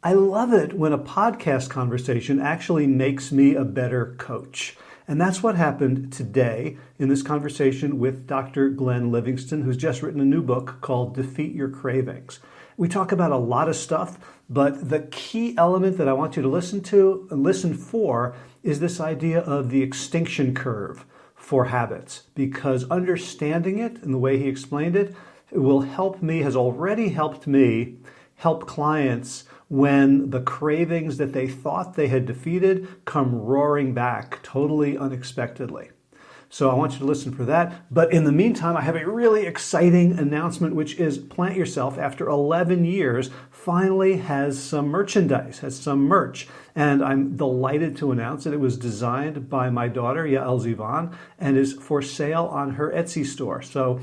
I love it when a podcast conversation actually makes me a better coach. And that's what happened today in this conversation with Dr. Glenn Livingston, who's just written a new book called Defeat Your Cravings. We talk about a lot of stuff, but the key element that I want you to listen to and listen for is this idea of the extinction curve for habits, because understanding it and the way he explained it, it will help me, has already helped me help clients when the cravings that they thought they had defeated come roaring back totally unexpectedly. So I want you to listen for that. But in the meantime, I have a really exciting announcement, which is Plant Yourself, after 11 years, finally has some merchandise, has some merch. And I'm delighted to announce that it was designed by my daughter, Yael Zivan, and is for sale on her Etsy store. So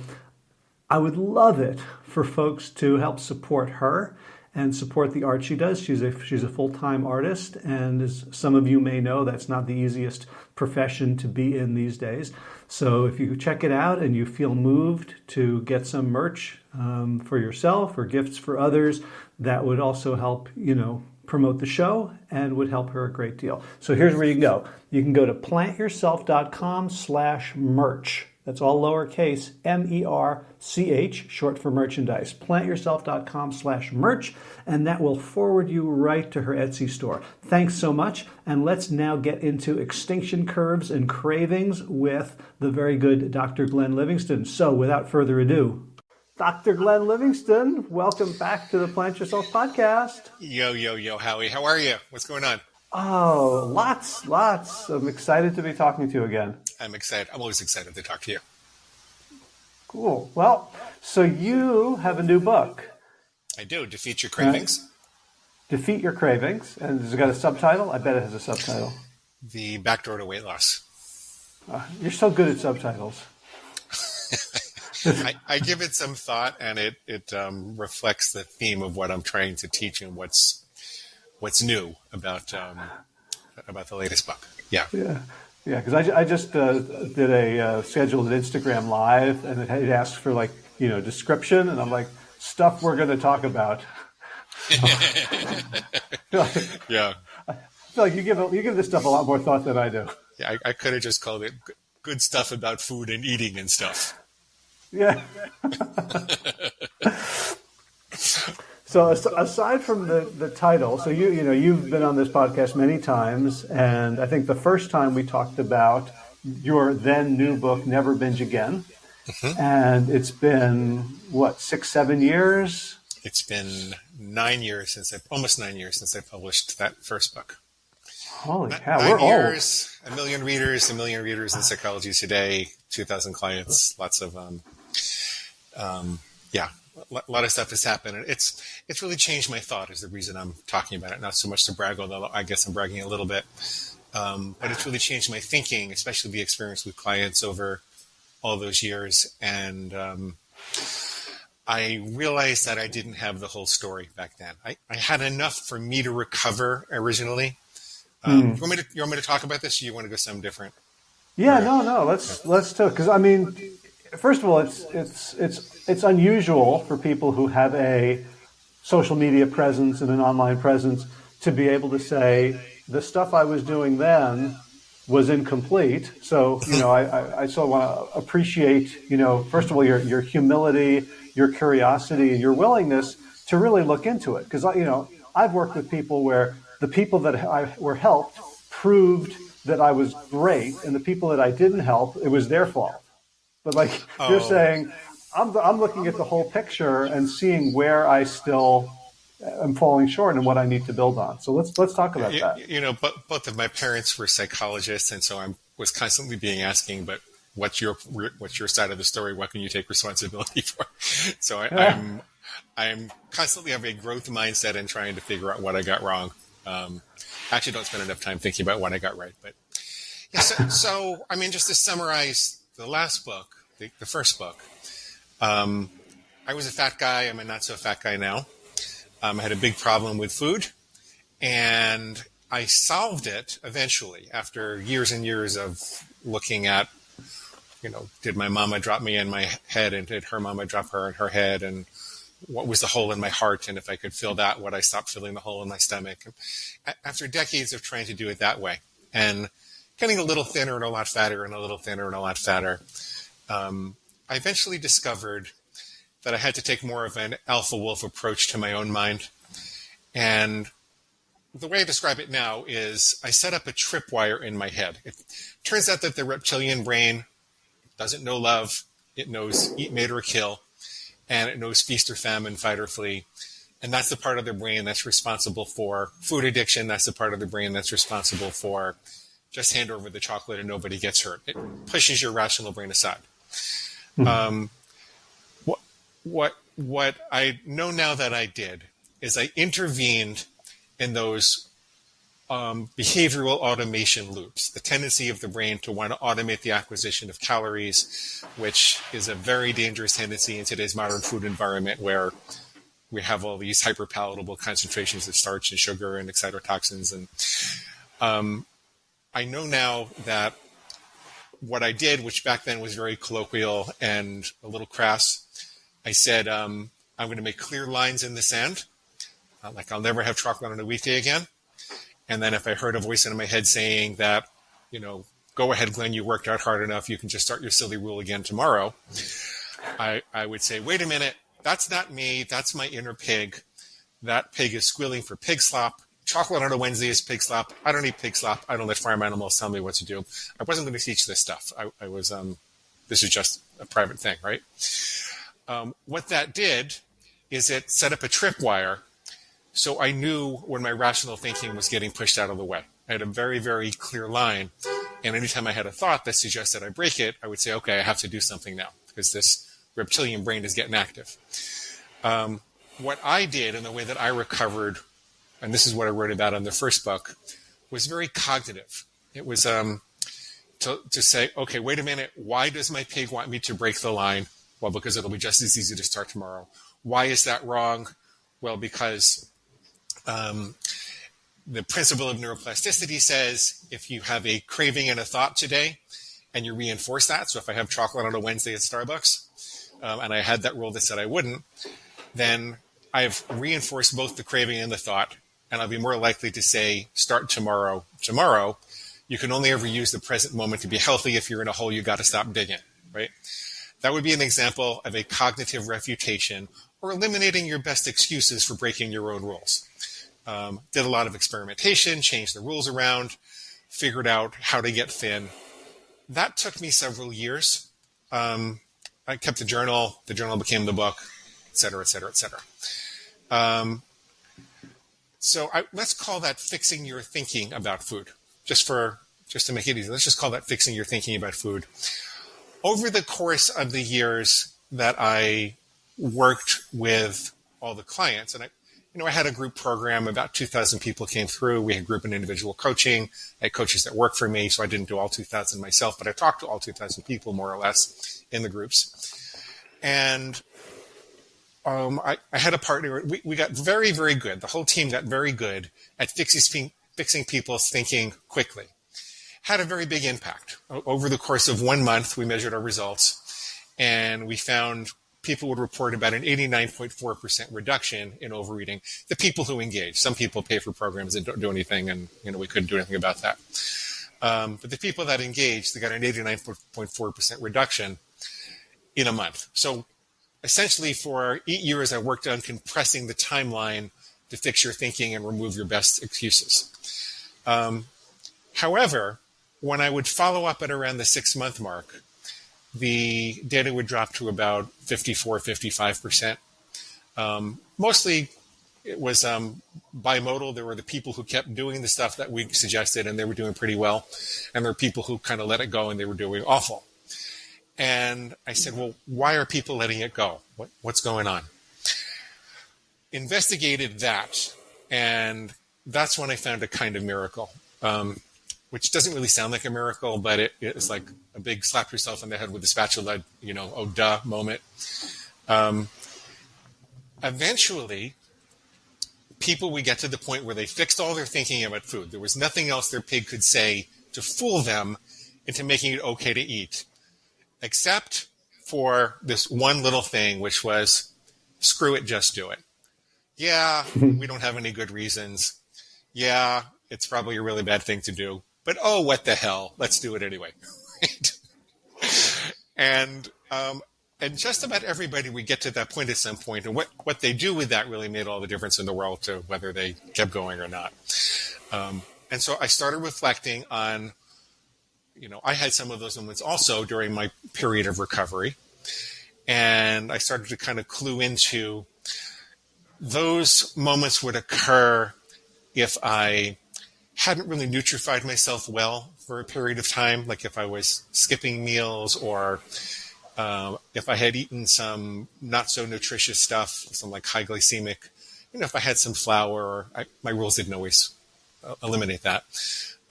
I would love it for folks to help support her and support the art she does. She's a full-time artist, and as some of you may know, that's not the easiest profession to be in these days. So if you check it out and you feel moved to get some merch for yourself or gifts for others, that would also help, promote the show and would help her a great deal. So here's where you can go. You can go to plantyourself.com/merch. That's all lowercase, MERCH, short for merchandise. Plantyourself.com/merch, and that will forward you right to her Etsy store. Thanks so much, and let's now get into extinction curves and cravings with the very good Dr. Glenn Livingston. So without further ado, Dr. Glenn Livingston, welcome back to the Plant Yourself podcast. Yo, Howie. How are you? What's going on? Oh, lots. I'm excited to be talking to you again. I'm excited. I'm always excited to talk to you. Cool. Well, so you have a new book. I do. Defeat Your Cravings. Defeat Your Cravings. And has it got a subtitle? I bet it has a subtitle. The Back Door to Weight Loss. You're so good at subtitles. I give it some thought, and it reflects the theme of what I'm trying to teach and what's new about the latest book. Yeah. Yeah, because I just did a scheduled Instagram live, and it asked for description, and I'm like, stuff we're going to talk about. Yeah. I feel like you give this stuff a lot more thought than I do. Yeah, I could have just called it good stuff about food and eating and stuff. Yeah. So aside from the title, so you've been on this podcast many times, and I think the first time we talked about your then new book, Never Binge Again, and it's been, 6-7 years? It's been 9 years almost 9 years since I published that first book. Holy cow, 9 we're years, old. A million readers in Psychology Today, 2,000 clients, lots of, a lot of stuff has happened. And it's really changed my thought is the reason I'm talking about it. Not so much to brag, although I guess I'm bragging a little bit. But it's really changed my thinking, especially the experience with clients over all those years. And I realized that I didn't have the whole story back then. I had enough for me to recover originally. You want me to talk about this, or you want to go something different? Yeah, no. Let's talk, because I mean, first of all, it's unusual for people who have a social media presence and an online presence to be able to say the stuff I was doing then was incomplete. So I so want to appreciate first of all your humility, your curiosity, and your willingness to really look into it, because I've worked with people where the people that were helped proved that I was great, and the people that I didn't help, it was their fault. But you're saying, I'm looking at the whole picture and seeing where I still am falling short and what I need to build on. So let's talk about that. Both of my parents were psychologists, and so I was constantly being asking, but what's your side of the story? What can you take responsibility for? So I'm constantly have a growth mindset and trying to figure out what I got wrong. I actually don't spend enough time thinking about what I got right, but yeah. So I mean, just to summarize the last book, the first book, I was a fat guy. I'm a not so fat guy now. I had a big problem with food, and I solved it eventually after years and years of looking at, did my mama drop me in my head, and did her mama drop her in her head, and what was the hole in my heart, and if I could fill that, would I stop filling the hole in my stomach? And after decades of trying to do it that way, and getting a little thinner and a lot fatter and a little thinner and a lot fatter, I eventually discovered that I had to take more of an alpha wolf approach to my own mind. And the way I describe it now is I set up a tripwire in my head. It turns out that the reptilian brain doesn't know love. It knows eat, mate, or kill. And it knows feast or famine, fight or flee. And that's the part of the brain that's responsible for food addiction. That's the part of the brain that's responsible for just hand over the chocolate and nobody gets hurt. It pushes your rational brain aside. Mm-hmm. What I know now that I did is I intervened in those behavioral automation loops, the tendency of the brain to want to automate the acquisition of calories, which is a very dangerous tendency in today's modern food environment where we have all these hyperpalatable concentrations of starch and sugar and excitotoxins. And I know now that what I did, which back then was very colloquial and a little crass, I said, I'm going to make clear lines in the sand. Like I'll never have chocolate on a weekday again. And then if I heard a voice in my head saying that, go ahead, Glenn, you worked out hard enough, you can just start your silly rule again tomorrow, I would say, wait a minute, that's not me. That's my inner pig. That pig is squealing for pig slop. Chocolate on a Wednesday is pig slop. I don't eat pig slop. I don't let farm animals tell me what to do. I wasn't going to teach this stuff. I was, this is just a private thing, right? What that did is it set up a tripwire. So I knew when my rational thinking was getting pushed out of the way. I had a very, very clear line. And anytime I had a thought that suggested I break it, I would say, okay, I have to do something now because this reptilian brain is getting active. What I did and the way that I recovered, and this is what I wrote about in the first book, was very cognitive. It was to say, okay, wait a minute. Why does my pig want me to break the line? Well, because it'll be just as easy to start tomorrow. Why is that wrong? Well, because the principle of neuroplasticity says if you have a craving and a thought today and you reinforce that, so if I have chocolate on a Wednesday at Starbucks and I had that rule that said I wouldn't, then I've reinforced both the craving and the thought, and I'll be more likely to say start tomorrow. You can only ever use the present moment to be healthy. If you're in a hole, you got to stop digging, right? That would be an example of a cognitive refutation or eliminating your best excuses for breaking your own rules. Did a lot of experimentation, changed the rules around, figured out how to get thin. That took me several years. I kept a journal. The journal became the book, et cetera, et cetera, et cetera. Let's call that fixing your thinking about food, just to make it easy. Let's just call that fixing your thinking about food. Over the course of the years that I worked with all the clients, and I had a group program, about 2,000 people came through. We had group and individual coaching. I had coaches that worked for me, so I didn't do all 2,000 myself, but I talked to all 2,000 people more or less in the groups. And I had a partner. We got very, very good. The whole team got very good at fixing people's thinking quickly. Had a very big impact. Over the course of 1 month, we measured our results, and we found people would report about an 89.4% reduction in overeating. The people who engage. Some people pay for programs that don't do anything, and we couldn't do anything about that. But the people that engaged, they got an 89.4% reduction in a month. So essentially for 8 years, I worked on compressing the timeline to fix your thinking and remove your best excuses. However, when I would follow up at around the 6-month mark, the data would drop to about 54, 55%. Mostly it was bimodal. There were the people who kept doing the stuff that we suggested and they were doing pretty well. And there were people who kind of let it go and they were doing awful. And I said, well, why are people letting it go? What's going on? Investigated that. And that's when I found a kind of miracle. Which doesn't really sound like a miracle, but it's like a big slap yourself on the head with a spatula, oh, duh moment. Eventually, people would get to the point where they fixed all their thinking about food. There was nothing else their pig could say to fool them into making it okay to eat, except for this one little thing, which was screw it, just do it. Yeah, we don't have any good reasons. Yeah, it's probably a really bad thing to do. But oh, what the hell? Let's do it anyway. And just about everybody would get to that point at some point, and what they do with that really made all the difference in the world to whether they kept going or not. And so I started reflecting on, I had some of those moments also during my period of recovery, and I started to kind of clue into those moments would occur if I hadn't really nutrified myself well for a period of time, like if I was skipping meals or if I had eaten some not so nutritious stuff, some like high glycemic, if I had some flour, my rules didn't always eliminate that.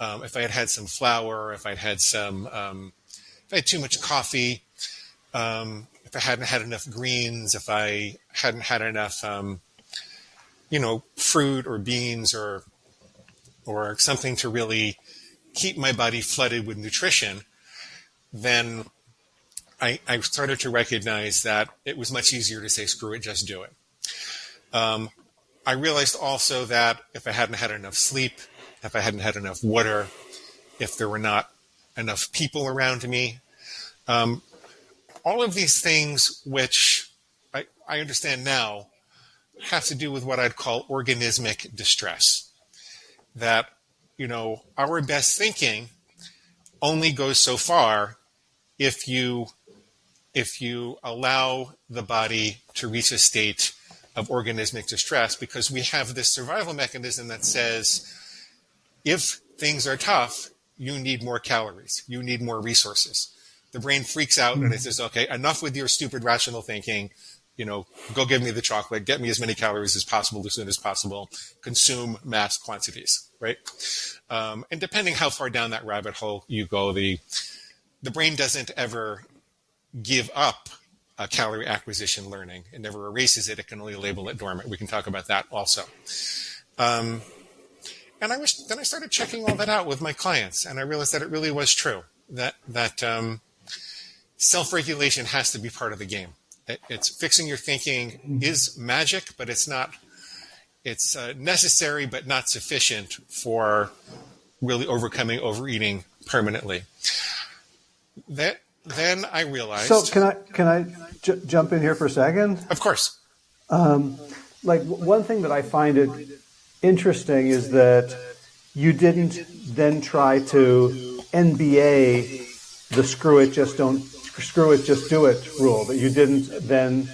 If I had some flour, or if I had if I had too much coffee, if I hadn't had enough greens, if I hadn't had enough, fruit or beans or something to really keep my body flooded with nutrition, then I started to recognize that it was much easier to say, screw it, just do it. I realized also that if I hadn't had enough sleep, if I hadn't had enough water, if there were not enough people around me, all of these things, which I understand now, have to do with what I'd call organismic distress. That, our best thinking only goes so far if you allow the body to reach a state of organismic distress, because we have this survival mechanism that says, if things are tough, you need more calories, you need more resources. The brain freaks out and it says, okay, enough with your stupid rational thinking, go give me the chocolate, get me as many calories as possible, as soon as possible, consume mass quantities, right? And depending how far down that rabbit hole you go, the brain doesn't ever give up calorie acquisition learning. It never erases it. It can only label it dormant. We can talk about that also. And then I started checking all that out with my clients, and I realized that it really was true, that self-regulation has to be part of the game. It's fixing your thinking is magic, but it's not. It's necessary, but not sufficient for really overcoming overeating permanently. Then I realized. So can I jump in here for a second? Of course. One thing that I find it interesting is that you didn't then try to NBA the screw it, just do it rule. That you didn't then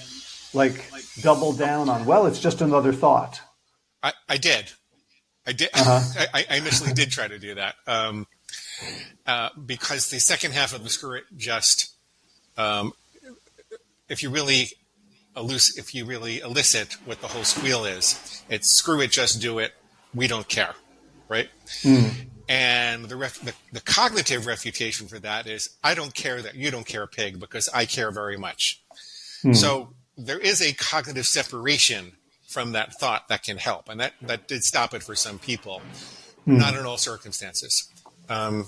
double down on, well, it's just another thought. I did. Uh-huh. I initially did try to do that. Because the second half of the screw it, just if you really elicit what the whole squeal is, it's screw it, just do it, we don't care, right? And the cognitive refutation for that is, I don't care that you don't care, pig, because I care very much. So there is a cognitive separation from that thought that can help, and that did stop it for some people, not in all circumstances. The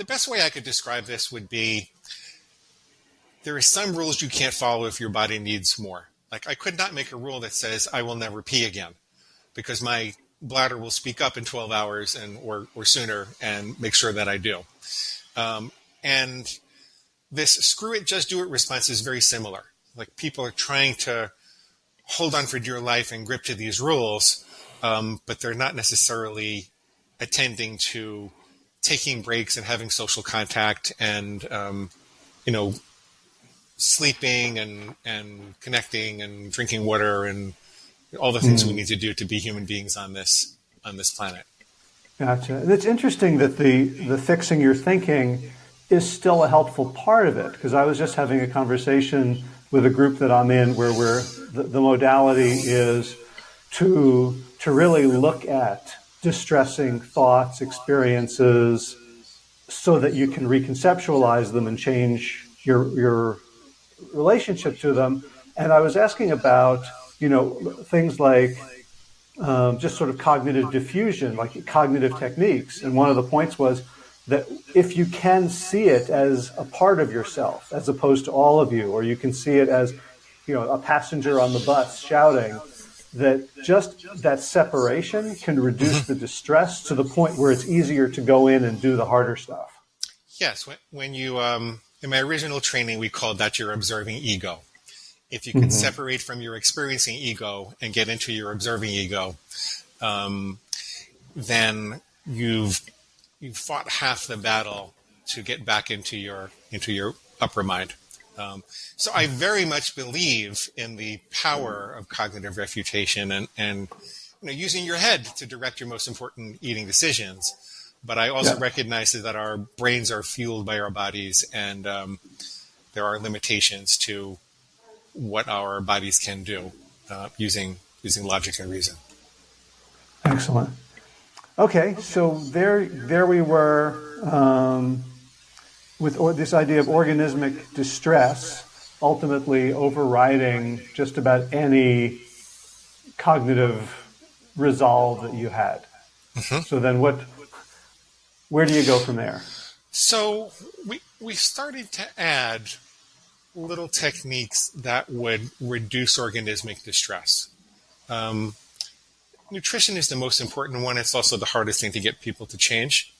best way I could describe this would be, there are some rules you can't follow if your body needs more. Like, I could not make a rule that says I will never pee again, because my bladder will speak up in 12 hours or sooner and make sure that I do. And this screw it, just do it response is very similar. Like, people are trying to hold on for dear life and grip to these rules, but they're not necessarily attending to taking breaks and having social contact and, sleeping and connecting and drinking water and all the things we need to do to be human beings on this planet. Gotcha. And it's interesting that the fixing your thinking is still a helpful part of it, because I was just having a conversation with a group that I'm in where the modality is to really look at distressing thoughts, experiences, so that you can reconceptualize them and change your relationship to them. And I was asking about, things like just sort of cognitive diffusion, like cognitive techniques. And one of the points was that if you can see it as a part of yourself, as opposed to all of you, or you can see it as a passenger on the bus shouting, that just that separation can reduce the distress to the point where it's easier to go in and do the harder stuff. Yes. When you, in my original training, we called that your observing ego. If you can separate from your experiencing ego and get into your observing ego, then you've fought half the battle to get back into your upper mind. So I very much believe in the power of cognitive refutation and using your head to direct your most important eating decisions. But I also recognize that our brains are fueled by our bodies, and there are limitations to what our bodies can do using logic and reason. Excellent. Okay, so there we were with this idea of organismic distress ultimately overriding just about any cognitive resolve that you had. So then where do you go from there? So we started to add little techniques that would reduce organismic distress. Nutrition is the most important one. It's also the hardest thing to get people to change.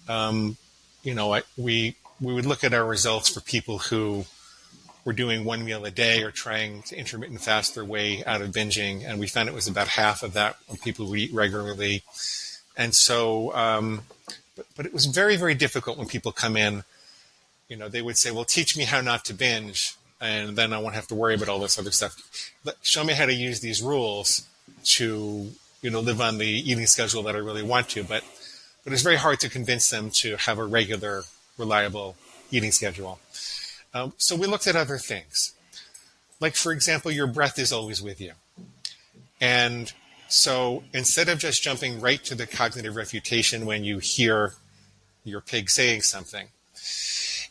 We would look at our results for people who were doing one meal a day or trying to intermittent fast their way out of binging, and we found it was about half of that on people who eat regularly. And so, but it was very, very difficult when people come in. They would say, well, teach me how not to binge, and then I won't have to worry about all this other stuff. Show me how to use these rules to, live on the eating schedule that I really want to. But it's very hard to convince them to have a regular, reliable eating schedule. So we looked at other things. Like, for example, your breath is always with you. And so instead of just jumping right to the cognitive refutation when you hear your pig saying something,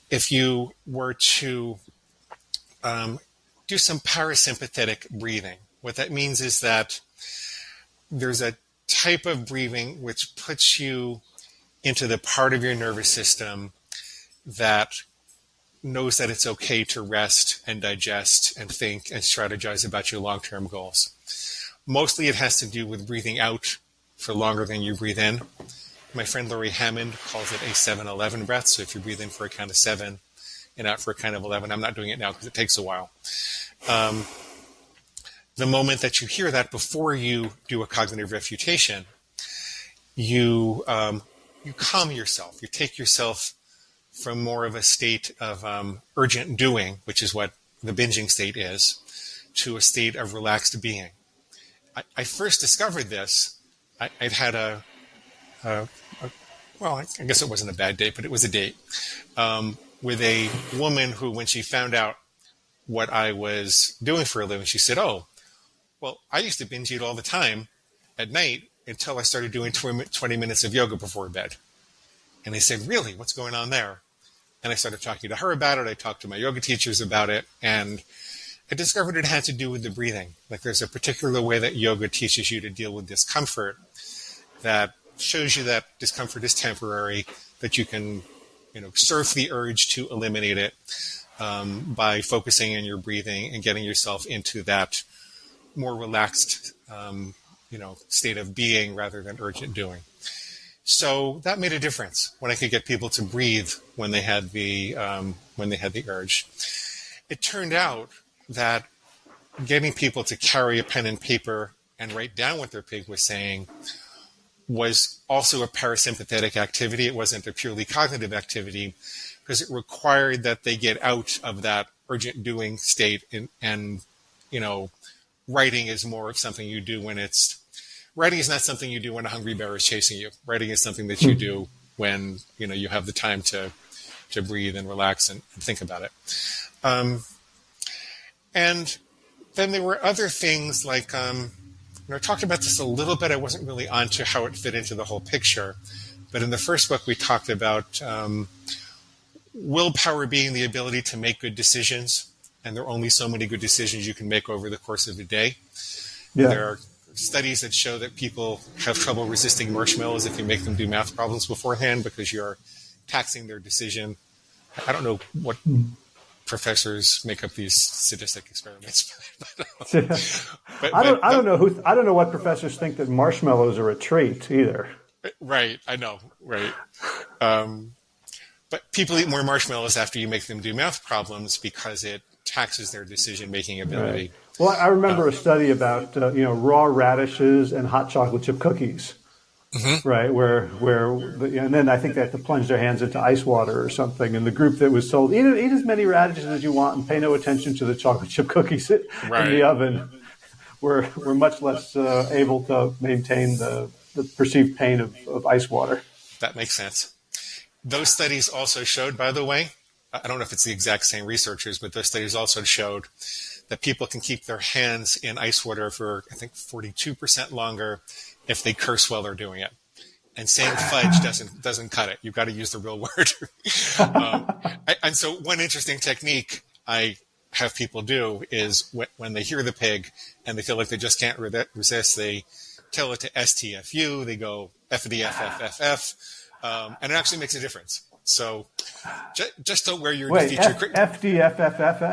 if you were to do some parasympathetic breathing, what that means is that there's a type of breathing which puts you into the part of your nervous system that knows that it's okay to rest and digest and think and strategize about your long-term goals. Mostly it has to do with breathing out for longer than you breathe in. My friend Laurie Hammond calls it a 7-11 breath. So if you breathe in for a count of 7 and out for a count of 11, I'm not doing it now because it takes a while. The moment that you hear that before you do a cognitive refutation, you calm yourself. You take yourself from more of a state of urgent doing, which is what the binging state is, to a state of relaxed being. I first discovered this. I'd had well, I guess it wasn't a bad date, but it was a date with a woman who, when she found out what I was doing for a living, she said, "Oh, well, I used to binge eat all the time at night until I started doing 20 minutes of yoga before bed." And I said, "Really? What's going on there?" And I started talking to her about it. I talked to my yoga teachers about it. And I discovered it had to do with the breathing. Like, there's a particular way that yoga teaches you to deal with discomfort that shows you that discomfort is temporary, that you can, surf the urge to eliminate it by focusing on your breathing and getting yourself into that more relaxed, state of being rather than urgent doing. So that made a difference when I could get people to breathe when they had the urge. It turned out that getting people to carry a pen and paper and write down what their pig was saying was also a parasympathetic activity. It wasn't a purely cognitive activity because it required that they get out of that urgent doing state and writing is more of something you do writing is not something you do when a hungry bear is chasing you. Writing is something that you do when, you have the time to breathe and relax and think about it. And then there were other things like, I talked about this a little bit. I wasn't really onto how it fit into the whole picture. But in the first book, we talked about willpower being the ability to make good decisions. And there are only so many good decisions you can make over the course of a day. Yeah. There are studies that show that people have trouble resisting marshmallows if you make them do math problems beforehand because you're taxing their decision. I don't know what professors make up these sadistic experiments. I don't know what professors think that marshmallows are a treat either. Right, I know, right. But people eat more marshmallows after you make them do math problems because it taxes their decision-making ability. Right. Well, I remember a study about raw radishes and hot chocolate chip cookies, right? And then I think they have to plunge their hands into ice water or something. And the group that was told, eat as many radishes as you want and pay no attention to the chocolate chip cookies in the oven, were much less able to maintain the perceived pain of ice water. That makes sense. Those studies also showed, by the way, I don't know if it's the exact same researchers, but those studies also showed that people can keep their hands in ice water for, I think, 42% longer if they curse while they're doing it. And saying fudge doesn't cut it. You've got to use the real word. And so one interesting technique I have people do is when they hear the pig and they feel like they just can't resist, they tell it to STFU, they go FDFFFF, and it actually makes a difference. So just don't wear your feature. FDFFF.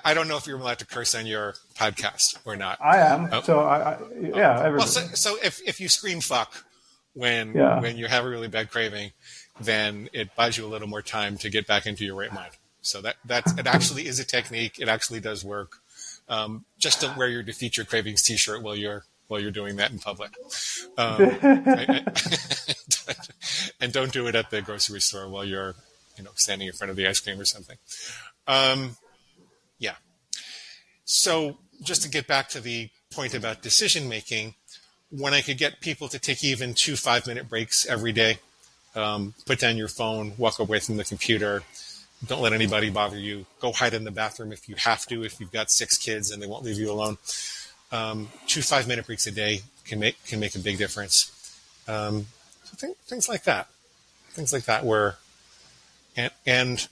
I don't know if you're allowed to curse on your podcast or not. I am. Oh. So well, so if you scream fuck when you have a really bad craving, then it buys you a little more time to get back into your right mind. So it actually is a technique. It actually does work. Just don't wear your Defeat Your Cravings t-shirt while you're doing that in public. And don't do it at the grocery store while you're, standing in front of the ice cream or something. Yeah. So just to get back to the point about decision making, when I could get people to take even 2 5-minute breaks every day, put down your phone, walk away from the computer, don't let anybody bother you, go hide in the bathroom if you have to, if you've got 6 kids and they won't leave you alone. 2 5-minute breaks a day can make a big difference. So things like that were, and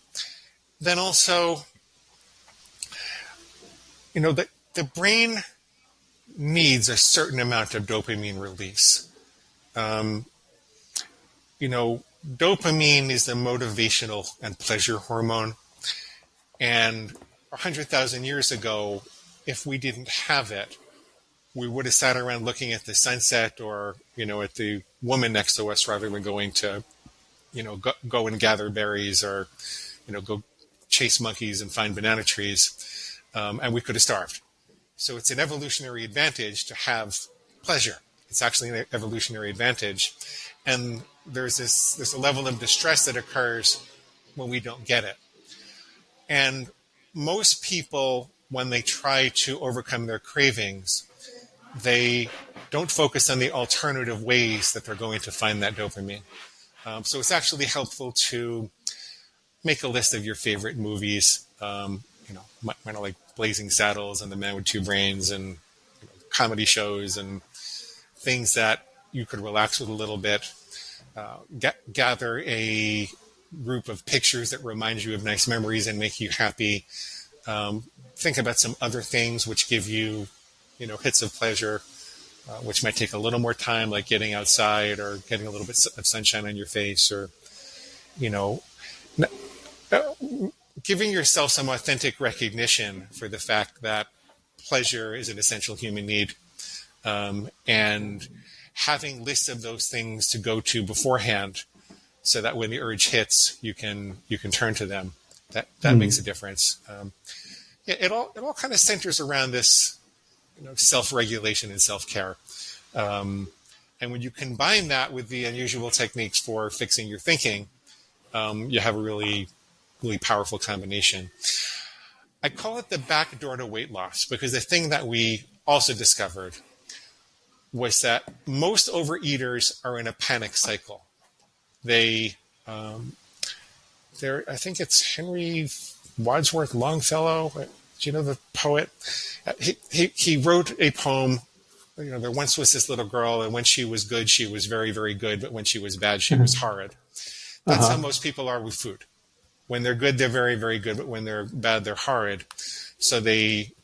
then also, the brain needs a certain amount of dopamine release. Dopamine is the motivational and pleasure hormone. And 100,000 years ago, if we didn't have it, we would have sat around looking at the sunset or, at the woman next to us rather than going to, go and gather berries or, go chase monkeys and find banana trees. And we could have starved. So it's an evolutionary advantage to have pleasure. It's actually an evolutionary advantage. And there's a level of distress that occurs when we don't get it. And most people, when they try to overcome their cravings, they don't focus on the alternative ways that they're going to find that dopamine. So it's actually helpful to make a list of your favorite movies, like Blazing Saddles and The Man with Two Brains and comedy shows and things that you could relax with a little bit. Gather a group of pictures that remind you of nice memories and make you happy. Think about some other things which give you, hits of pleasure, which might take a little more time, like getting outside or getting a little bit of sunshine on your face or, giving yourself some authentic recognition for the fact that pleasure is an essential human need, and having lists of those things to go to beforehand so that when the urge hits, you can turn to them. That makes a difference. It all kind of centers around this, self-regulation and self-care. And when you combine that with the unusual techniques for fixing your thinking, you have a really, really powerful combination. I call it the back door to weight loss because the thing that we also discovered was that most overeaters are in a panic cycle. I think it's Henry Wadsworth Longfellow. Do you know the poet? He wrote a poem. There once was this little girl, and when she was good, she was very, very good. But when she was bad, she was horrid. That's how most people are with food. When they're good, they're very, very good. But when they're bad, they're horrid. So they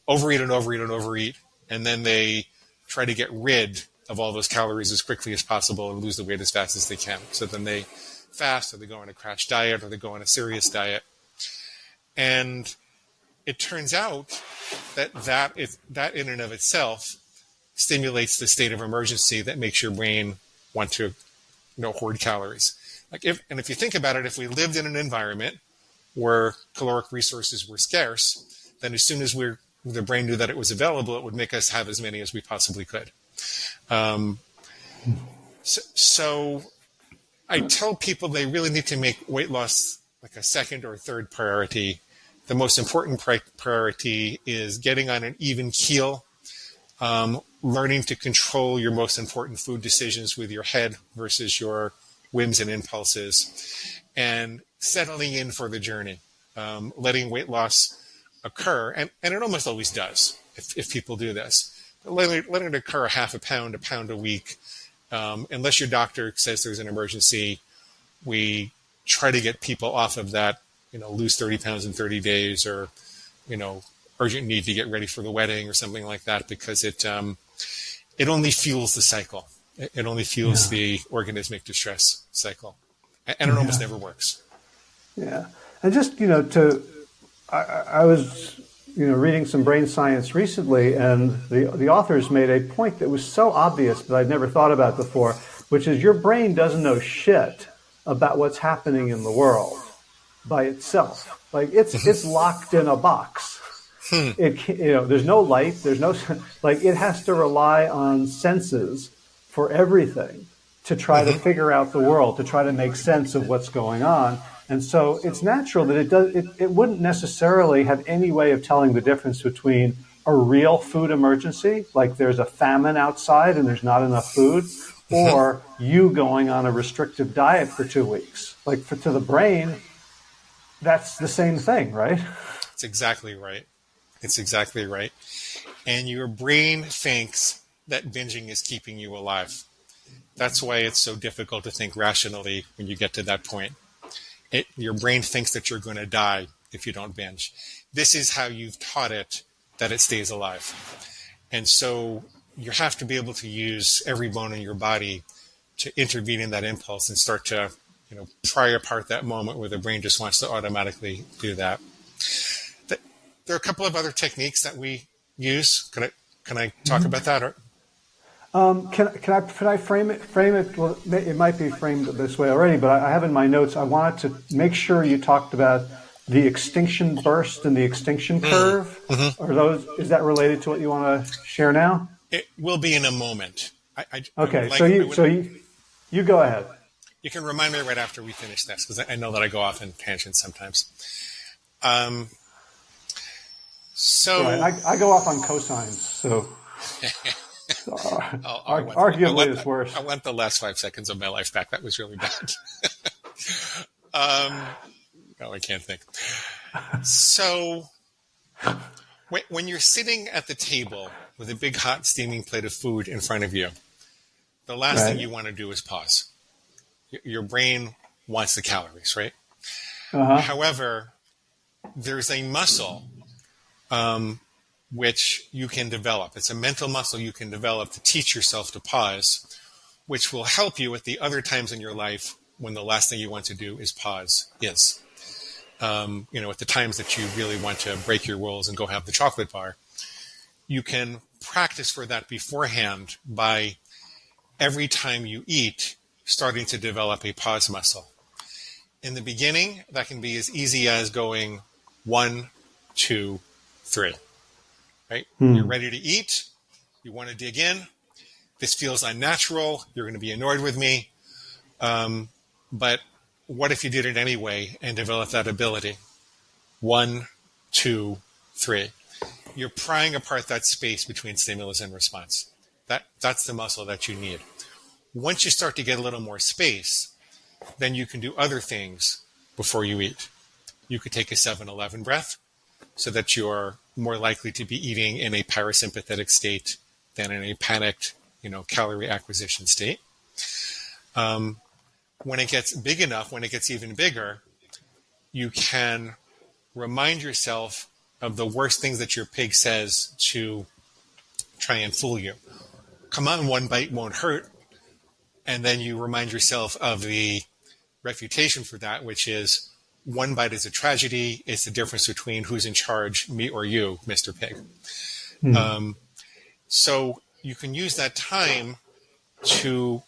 overeat and overeat and overeat. And then they try to get rid of all those calories as quickly as possible and lose the weight as fast as they can. So then they fast or they go on a crash diet or they go on a serious diet. And it turns out that in and of itself stimulates the state of emergency that makes your brain want to, hoard calories. If you think about it, if we lived in an environment where caloric resources were scarce, then as soon as the brain knew that it was available, it would make us have as many as we possibly could. So I tell people they really need to make weight loss like a second or third priority. The most important priority is getting on an even keel, learning to control your most important food decisions with your head versus your whims and impulses, and settling in for the journey, letting weight loss occur. And it almost always does if people do this. But letting it occur half a pound a week, unless your doctor says there's an emergency. We try to get people off of that, lose 30 pounds in 30 days or, urgent need to get ready for the wedding or something like that, because it only fuels the cycle. It only fuels the organismic distress cycle. And it almost never works. Yeah. And just, I was, reading some brain science recently, and the authors made a point that was so obvious that I'd never thought about before, which is your brain doesn't know shit about what's happening in the world by itself. Like it's locked in a box. There's no light, there's no, it has to rely on senses for everything to try to figure out the world, to try to make sense of what's going on. And so it's natural that it wouldn't necessarily have any way of telling the difference between a real food emergency, like there's a famine outside and there's not enough food, or you going on a restrictive diet for 2 weeks. To the brain, that's the same thing, right? It's exactly right. And your brain thinks that binging is keeping you alive. That's why it's so difficult to think rationally when you get to that point. Your brain thinks that you're going to die if you don't binge. This is how you've taught it that it stays alive. And so you have to be able to use every bone in your body to intervene in that impulse and start to, pry apart that moment where the brain just wants to automatically do that. There are a couple of other techniques that we use. Can I talk about that? Or? Can I frame it? Well, it might be framed this way already, but I have in my notes, I wanted to make sure you talked about the extinction burst and the extinction curve. Is that related to what you want to share now? It will be in a moment. You go ahead. You can remind me right after we finish this, because I know that I go off in tangents sometimes. I go off on cosines, so arguably it's worse. I want the last 5 seconds of my life back. That was really bad. I can't think. So when you're sitting at the table with a big, hot, steaming plate of food in front of you, the last thing you want to do is pause. Your brain wants the calories, right? However, there's a muscle which you can develop. It's a mental muscle you can develop to teach yourself to pause, which will help you at the other times in your life when the last thing you want to do is pause. At the times that you really want to break your rules and go have the chocolate bar, you can practice for that beforehand by every time you eat, starting to develop a pause muscle. In the beginning, that can be as easy as going 1, 2, 3. Right? You're ready to eat. You want to dig in. This feels unnatural. You're going to be annoyed with me. But what if you did it anyway and developed that ability? 1, 2, 3. You're prying apart that space between stimulus and response. That's the muscle that you need. Once you start to get a little more space, then you can do other things before you eat. You could take a 7-11 breath so that you're more likely to be eating in a parasympathetic state than in a panicked, calorie acquisition state. When it gets big enough, when it gets even bigger, you can remind yourself of the worst things that your pig says to try and fool you. Come on, one bite won't hurt. And then you remind yourself of the refutation for that, which is one bite is a tragedy. It's the difference between who's in charge, me or you, Mr. Pig. So you can use that time to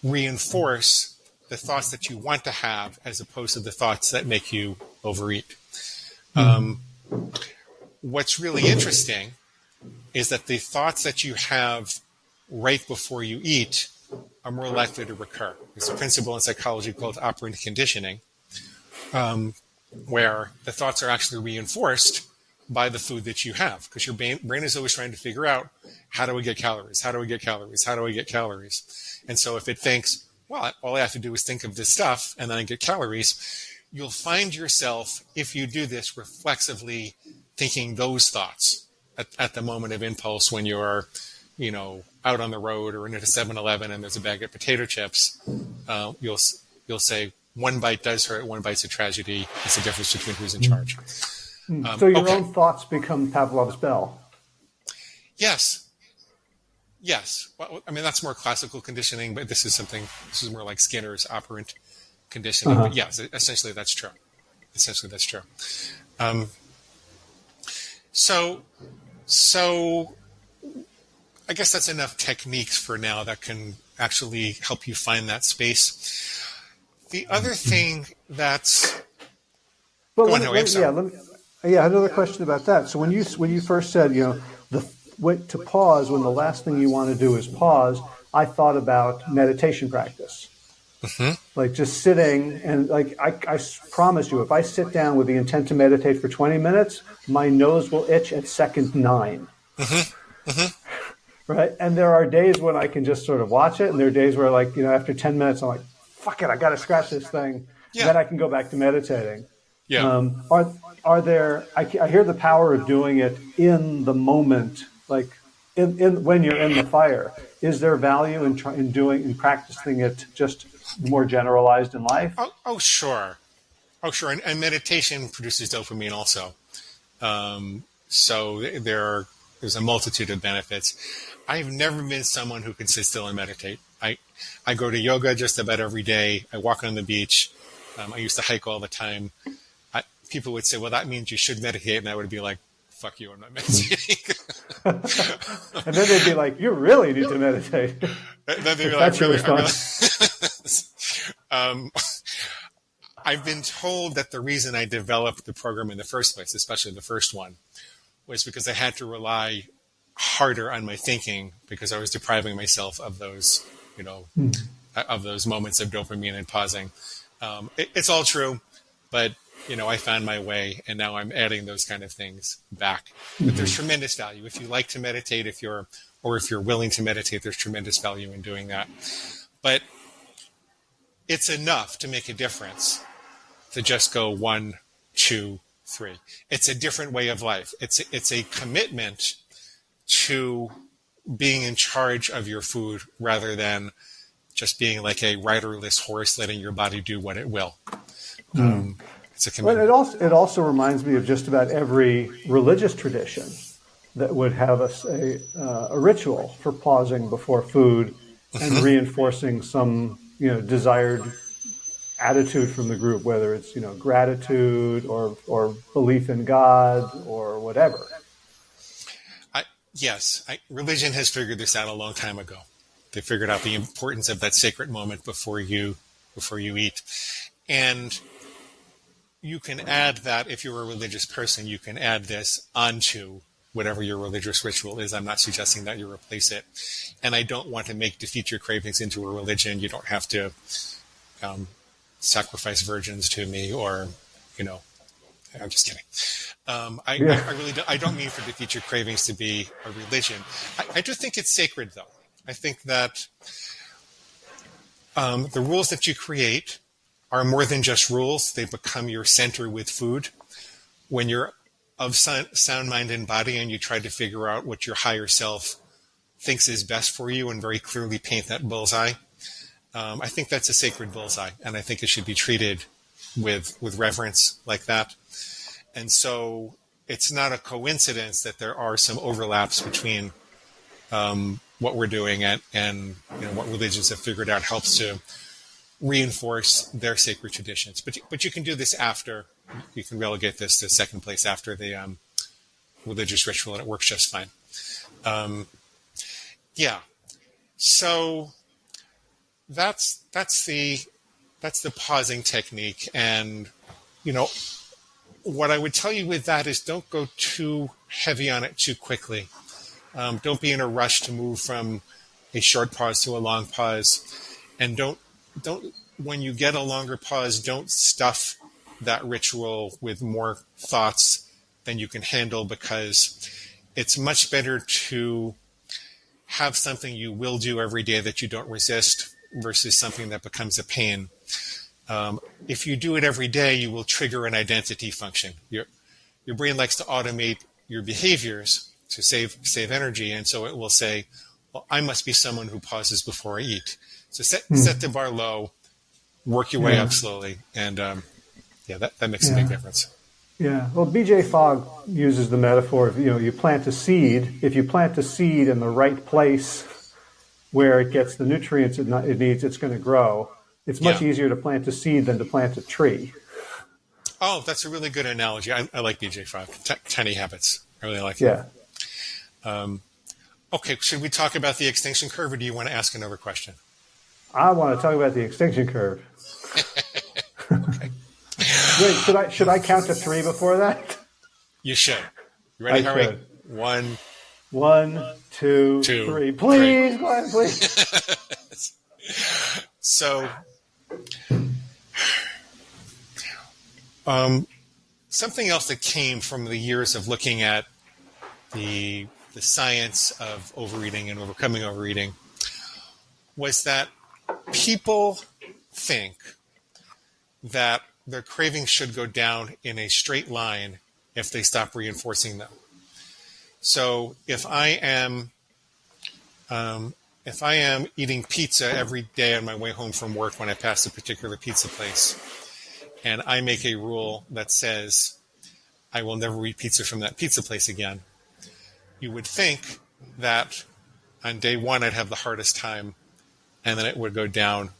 reinforce the thoughts that you want to have as opposed to the thoughts that make you overeat. What's really interesting is that the thoughts that you have right before you eat are more likely to recur. There's a principle in psychology called operant conditioning, where the thoughts are actually reinforced by the food that you have, because your brain is always trying to figure out, how do we get calories? How do we get calories? How do we get calories? And so if it thinks, well, all I have to do is think of this stuff and then I get calories, you'll find yourself, if you do this, reflexively thinking those thoughts at the moment of impulse when you're, out on the road or in a 7-Eleven and there's a bag of potato chips. You'll say, one bite does hurt, one bite's a tragedy. It's the difference between who's in charge. So your own thoughts become Pavlov's bell. Yes. Well, I mean, that's more classical conditioning, but this is more like Skinner's operant conditioning. But yes, essentially that's true. So I guess that's enough techniques for now that can actually help you find that space. The other thing that's... I had another question about that. So when you first said, to pause when the last thing you want to do is pause, I thought about meditation practice. Like just sitting and I promise you, if I sit down with the intent to meditate for 20 minutes, my nose will itch at second 9. Right? And there are days when I can just sort of watch it, and there are days where after 10 minutes I'm like, fuck it, I got to scratch this thing. Yeah. Then I can go back to meditating. Yeah. Are there? I hear the power of doing it in the moment, like in when you're in the fire. Is there value in practicing it just more generalized in life? Oh, sure. And meditation produces dopamine also. So there's a multitude of benefits. I've never been someone who can sit still and meditate. I go to yoga just about every day. I walk on the beach. I used to hike all the time. People would say, well, that means you should meditate. And I would be like, fuck you, I'm not meditating. And then they'd be like, you really need to meditate. Then they'd be like, really? I've been told that the reason I developed the program in the first place, especially the first one, was because I had to rely harder on my thinking because I was depriving myself of those, of those moments of dopamine and pausing. It's all true, but I found my way, and now I'm adding those kind of things back. But there's tremendous value if you like to meditate. If you're willing to meditate, there's tremendous value in doing that. But it's enough to make a difference to just go 1, 2, 3. It's a different way of life. It's a commitment to being in charge of your food rather than just being like a riderless horse, letting your body do what it will. It's a commitment. Well, it also reminds me of just about every religious tradition that would have a ritual for pausing before food and reinforcing some desired attitude from the group, whether it's gratitude or belief in God or whatever. Yes, religion has figured this out a long time ago. They figured out the importance of that sacred moment before you eat. And you can add that, if you're a religious person, you can add this onto whatever your religious ritual is. I'm not suggesting that you replace it. And I don't want to defeat your cravings into a religion. You don't have to sacrifice virgins to me or, I'm just kidding. I don't mean for defeat your cravings to be a religion. I do think it's sacred, though. I think that the rules that you create are more than just rules. They become your center with food. When you're of sound mind and body and you try to figure out what your higher self thinks is best for you and very clearly paint that bullseye, I think that's a sacred bullseye, and I think it should be treated with reverence like that. And so it's not a coincidence that there are some overlaps between what we're doing and what religions have figured out helps to reinforce their sacred traditions. But you can do this after. You can relegate this to second place after the religious ritual, and it works just fine. Yeah. So that's the pausing technique, and what I would tell you with that is don't go too heavy on it too quickly. Don't be in a rush to move from a short pause to a long pause, and don't when you get a longer pause, don't stuff that ritual with more thoughts than you can handle, because it's much better to have something you will do every day that you don't resist versus something that becomes a pain. If you do it every day, you will trigger an identity function. Your brain likes to automate your behaviors to save energy, and so it will say, well, I must be someone who pauses before I eat. So set the bar low, work your way up slowly, and that makes a big difference. Yeah. Well, B.J. Fogg uses the metaphor of, you plant a seed. If you plant a seed in the right place where it gets the nutrients it needs, it's going to grow. It's much easier to plant a seed than to plant a tree. Oh, that's a really good analogy. I like B.J. Fogg. Tiny habits. I really like it. Yeah. Okay, should we talk about the extinction curve, or do you want to ask another question? I want to talk about the extinction curve. Okay. Wait, should I count to 3 before that? You should. You ready, Harry? 1, 2, 3. Please, go ahead, please. So, something else that came from the years of looking at the science of overeating and overcoming overeating was that people think that their cravings should go down in a straight line if they stop reinforcing them. So if I am eating pizza every day on my way home from work when I pass a particular pizza place, and I make a rule that says I will never eat pizza from that pizza place again, you would think that on day 1 I'd have the hardest time, and then it would go down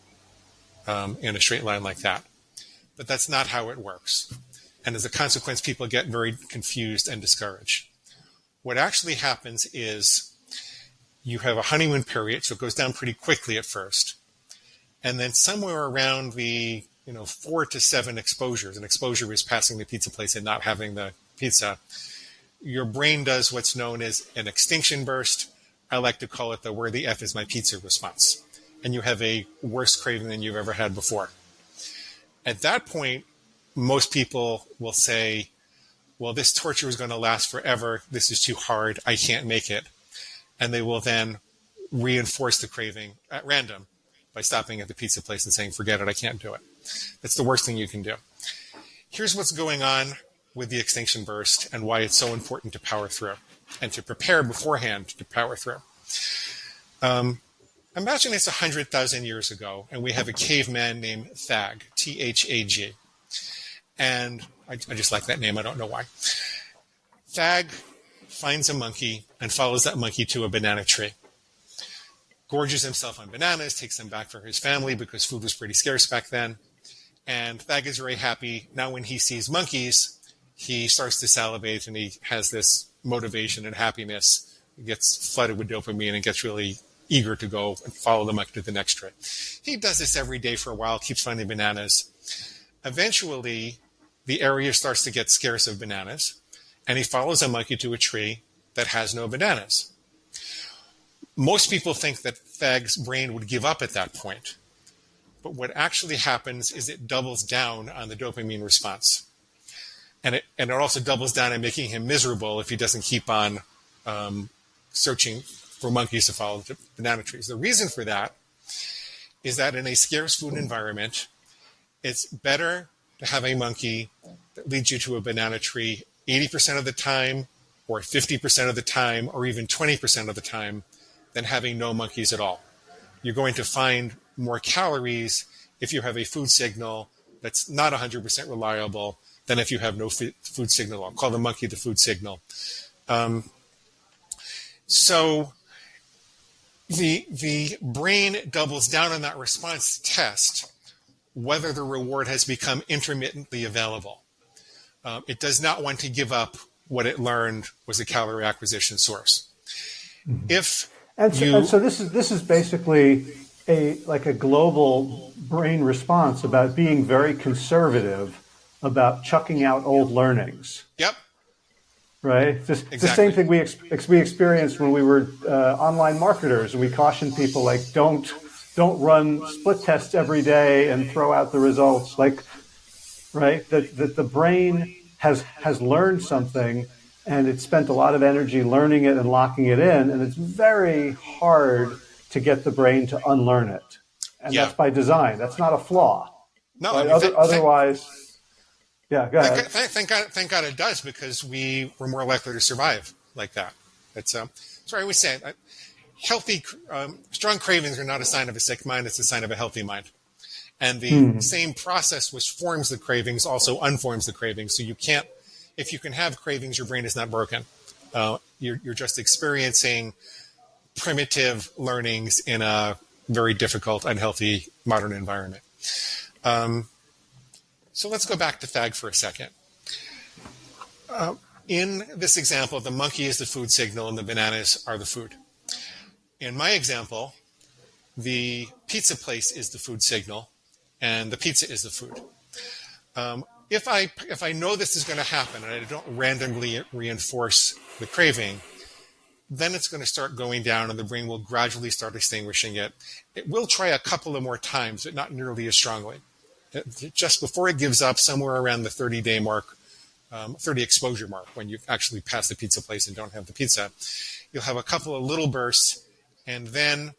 in a straight line like that. But that's not how it works. And as a consequence, people get very confused and discouraged. What actually happens is you have a honeymoon period, so it goes down pretty quickly at first. And then somewhere around the 4 to 7 exposures, an exposure is passing the pizza place and not having the pizza, your brain does what's known as an extinction burst. I like to call it the "where the F is my pizza" response. And you have a worse craving than you've ever had before. At that point, most people will say, well, this torture is going to last forever. This is too hard. I can't make it. And they will then reinforce the craving at random by stopping at the pizza place and saying, forget it, I can't do it. That's the worst thing you can do. Here's what's going on with the extinction burst and why it's so important to power through and to prepare beforehand to power through. Imagine it's 100,000 years ago, and we have a caveman named Thag, Thag. And I just like that name. I don't know why. Thag finds a monkey and follows that monkey to a banana tree. Gorges himself on bananas, takes them back for his family because food was pretty scarce back then. And Thag is very happy. Now when he sees monkeys, he starts to salivate, and he has this motivation and happiness. He gets flooded with dopamine and gets really eager to go and follow the monkey to the next tree. He does this every day for a while, keeps finding bananas. Eventually, the area starts to get scarce of bananas, and he follows a monkey to a tree that has no bananas. Most people think that Thag's brain would give up at that point. But what actually happens is it doubles down on the dopamine response. And it also doubles down on making him miserable if he doesn't keep on searching for monkeys to follow to banana trees. The reason for that is that in a scarce food environment, it's better to have a monkey that leads you to a banana tree 80% of the time, or 50% of the time, or even 20% of the time, than having no monkeys at all. You're going to find more calories if you have a food signal that's not 100% reliable than if you have no food signal. I'll call the monkey the food signal. So the brain doubles down on that response test whether the reward has become intermittently available. It does not want to give up what it learned was a calorie acquisition source. If so this is basically a global brain response about being very conservative about chucking out old learnings. Yep. Right? It's Exactly. the same thing we experienced when we were online marketers, and we cautioned people like don't run split tests every day and throw out the results. Like, right? That the brain has learned something, and it spent a lot of energy learning it and locking it in, and it's very hard to get the brain to unlearn it. And that's by design. That's not a flaw. No, right? I mean, otherwise, yeah, go ahead. Thank God it does, because we were more likely to survive like that. It's sorry, I always say healthy, strong cravings are not a sign of a sick mind. It's a sign of a healthy mind. And the same process which forms the cravings also unforms the cravings. So you can't, if you can have cravings, your brain is not broken. You're just experiencing primitive learnings in a very difficult, unhealthy modern environment. So let's go back to FAG for a second. In this example, the monkey is the food signal and the bananas are the food. In my example, the pizza place is the food signal and the pizza is the food. If I know this is going to happen and I don't randomly reinforce the craving, then it's going to start going down and the brain will gradually start extinguishing it. It will try a couple of more times, but not nearly as strongly. Just before it gives up, somewhere around the 30-day mark, 30 exposure mark, when you've actually passed the pizza place and don't have the pizza, you'll have a couple of little bursts, and then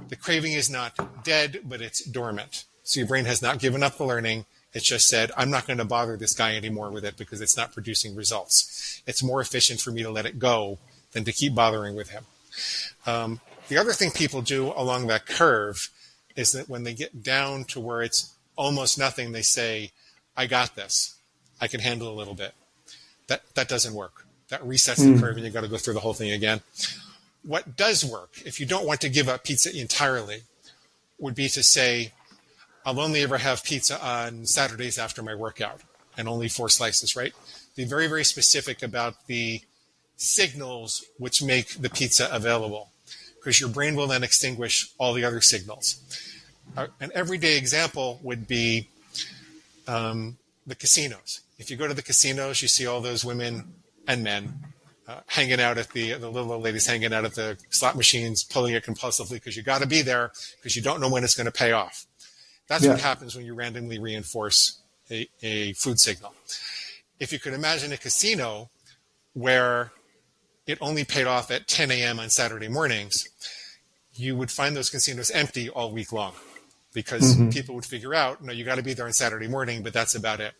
the craving is not dead, but it's dormant. So your brain has not given up the learning. It's just said, I'm not going to bother this guy anymore with it because it's not producing results. It's more efficient for me to let it go than to keep bothering with him. The other thing people do along that curve is that when they get down to where it's almost nothing, they say, I got this. I can handle a little bit. That doesn't work. That resets the curve and you got to go through the whole thing again. What does work, if you don't want to give up pizza entirely, would be to say, I'll only ever have pizza on Saturdays after my workout and only 4 slices, right? Be very, very specific about the signals which make the pizza available, because your brain will then extinguish all the other signals. An everyday example would be the casinos. If you go to the casinos, you see all those women and men hanging out at the little old ladies hanging out at the slot machines, pulling it compulsively because you got to be there because you don't know when it's going to pay off. That's what happens when you randomly reinforce a food signal. If you could imagine a casino where it only paid off at 10 a.m. on Saturday mornings, you would find those casinos empty all week long because people would figure out, no, you got to be there on Saturday morning, but that's about it.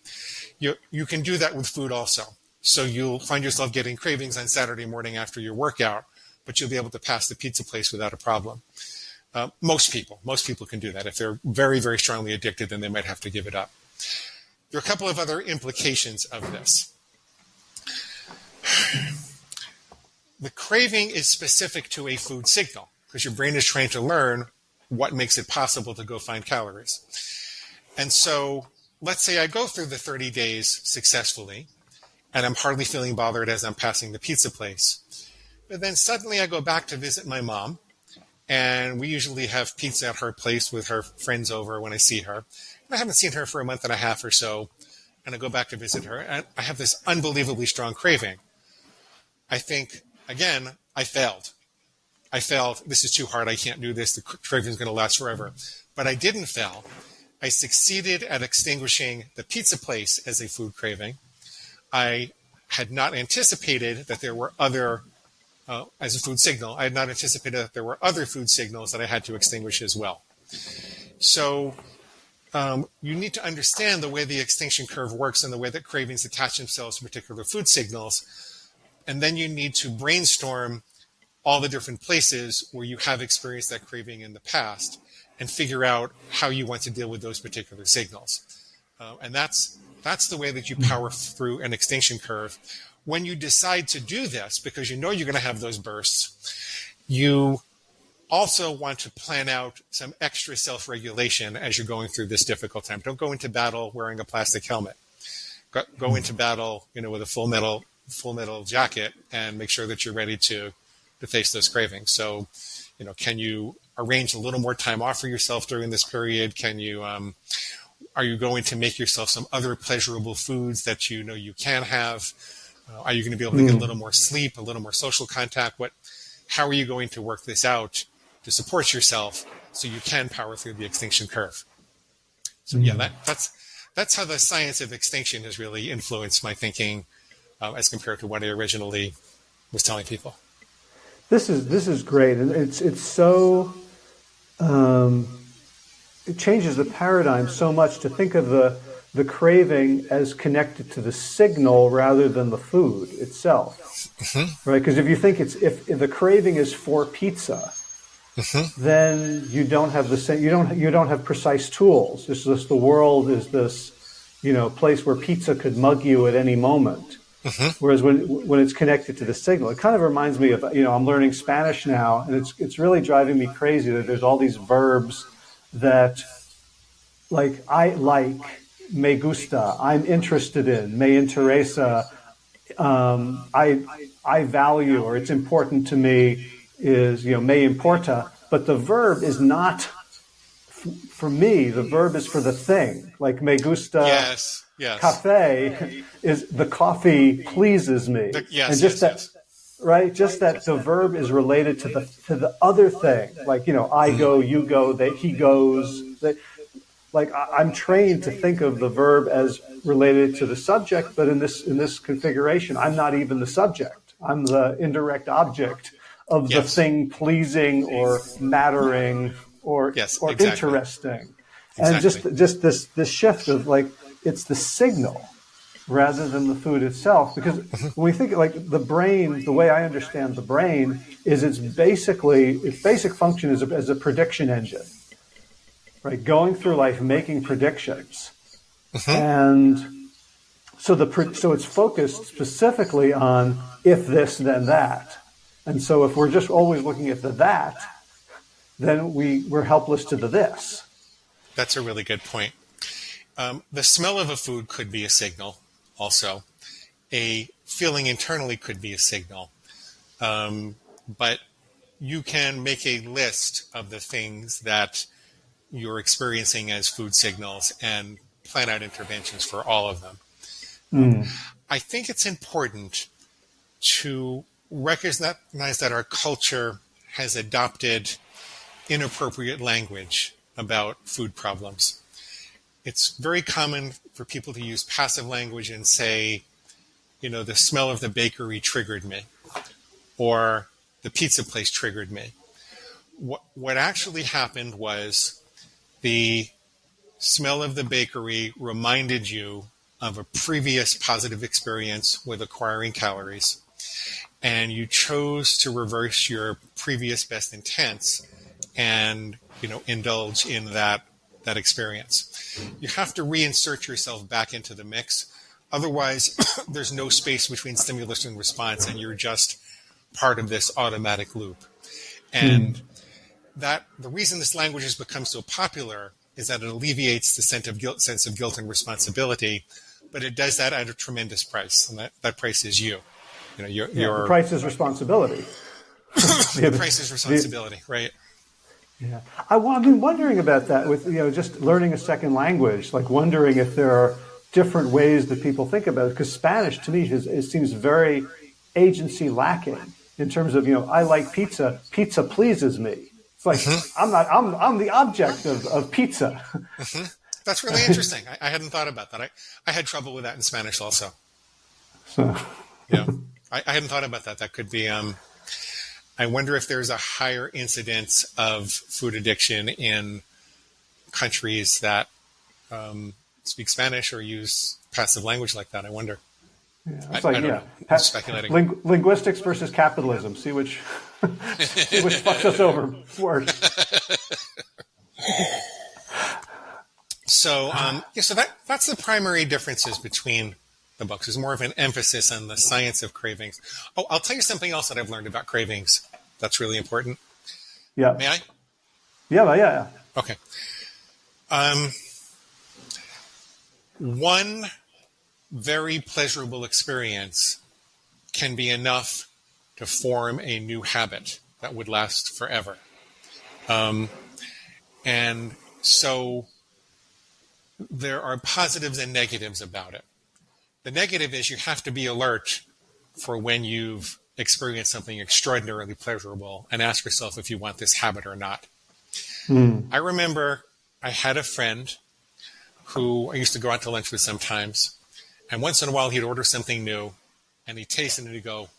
You can do that with food also. So you'll find yourself getting cravings on Saturday morning after your workout, but you'll be able to pass the pizza place without a problem. Most people can do that. If they're very, very strongly addicted, then they might have to give it up. There are a couple of other implications of this. The craving is specific to a food signal because your brain is trying to learn what makes it possible to go find calories. And so let's say I go through the 30 days successfully and I'm hardly feeling bothered as I'm passing the pizza place. But then suddenly I go back to visit my mom, and we usually have pizza at her place with her friends over when I see her. And I haven't seen her for a month and a half or so, and I go back to visit her, and I have this unbelievably strong craving. I think, again, I failed. This is too hard. I can't do this. The craving is going to last forever. But I didn't fail. I succeeded at extinguishing the pizza place as a food craving. I had not anticipated that there were other, as a food signal, I had not anticipated that there were other food signals that I had to extinguish as well. So you need to understand the way the extinction curve works and the way that cravings attach themselves to particular food signals. And then you need to brainstorm all the different places where you have experienced that craving in the past and figure out how you want to deal with those particular signals. And that's the way that you power through an extinction curve. When you decide to do this, because you know you're going to have those bursts, you also want to plan out some extra self-regulation as you're going through this difficult time. Don't go into battle wearing a plastic helmet. Go into battle, with a full metal jacket, and make sure that you're ready to face those cravings. So, can you arrange a little more time off for yourself during this period? Can you, are you going to make yourself some other pleasurable foods that you can have? Are you going to be able to get a little more sleep, a little more social contact? How are you going to work this out to support yourself so you can power through the extinction curve? So that's how the science of extinction has really influenced my thinking as compared to what I originally was telling people. This is great, and it's so it changes the paradigm so much to think of the craving as connected to the signal rather than the food itself, right? Because if you think if the craving is for pizza, then you don't have the same. You don't have precise tools. It's just the world is this, place where pizza could mug you at any moment. Whereas when it's connected to the signal, it kind of reminds me of, I'm learning Spanish now, and it's really driving me crazy that there's all these verbs that, like, I like, me gusta, I'm interested in, me interesa, I value, or it's important to me, is, me importa. But the verb is not, for me, the verb is for the thing. Like, me gusta. Yes. Cafe is the coffee pleases me. And just that, right? Just that the verb is related to the other thing. Like, I go, you go, he goes. I'm trained to think of the verb as related to the subject, but in this configuration, I'm not even the subject. I'm the indirect object of the thing pleasing or mattering or interesting. And just this shift of, like, it's the signal rather than the food itself. Because when we think, like, the brain, the way I understand the brain is its basic function is as a prediction engine, right? Going through life making predictions. And so it's focused specifically on if this, then that. And so if we're just always looking at the that, then we're helpless to the this. That's a really good point. The smell of a food could be a signal also. A feeling internally could be a signal. But you can make a list of the things that you're experiencing as food signals and plan out interventions for all of them. I think it's important to recognize that our culture has adopted inappropriate language about food problems. It's very common for people to use passive language and say, the smell of the bakery triggered me, or the pizza place triggered me. What actually happened was the smell of the bakery reminded you of a previous positive experience with acquiring calories, and you chose to reverse your previous best intents and, indulge in that experience. You have to reinsert yourself back into the mix. Otherwise, there's no space between stimulus and response, and you're just part of this automatic loop. And the reason this language has become so popular is that it alleviates the sense of guilt and responsibility, but it does that at a tremendous price, and that price is you. The price is responsibility. The price is responsibility, right? Yeah, I've been wondering about that with just learning a second language, like wondering if there are different ways that people think about it. Because Spanish to me it seems very agency lacking in terms of I like pizza. Pizza pleases me. It's like I'm the object of pizza. That's really interesting. I hadn't thought about that. I had trouble with that in Spanish also. So yeah, I hadn't thought about that. That could be. I wonder if there's a higher incidence of food addiction in countries that speak Spanish or use passive language like that. I wonder. Yeah, I don't know. I'm speculating. Linguistics versus capitalism. See which fucks us over worse. So that's the primary differences between the books. There's more of an emphasis on the science of cravings. Oh, I'll tell you something else that I've learned about cravings that's really important. Yeah. May I? Yeah. Okay. Um, One very pleasurable experience can be enough to form a new habit that would last forever. Um, and so there are positives and negatives about it. The negative is you have to be alert for when you've experienced something extraordinarily pleasurable and ask yourself if you want this habit or not. I remember I had a friend who I used to go out to lunch with sometimes, and once in a while he'd order something new, and he'd taste it and he'd go,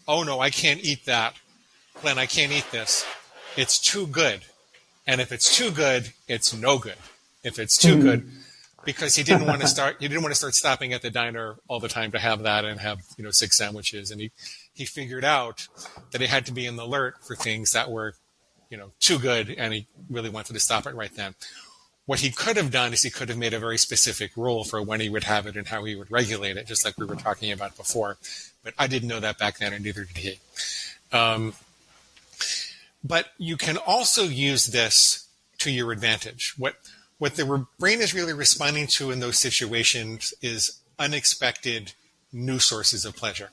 "Oh no, I can't eat that. Glenn, I can't eat this. It's too good. And if it's too good, it's no good. If it's too good," because he didn't want to start stopping at the diner all the time to have that and have, 6 sandwiches. And he figured out that he had to be in the alert for things that were, too good, and he really wanted to stop it right then. What he could have done is he could have made a very specific rule for when he would have it and how he would regulate it, just like we were talking about before. But I didn't know that back then, and neither did he. But you can also use this to your advantage. What the brain is really responding to in those situations is unexpected new sources of pleasure,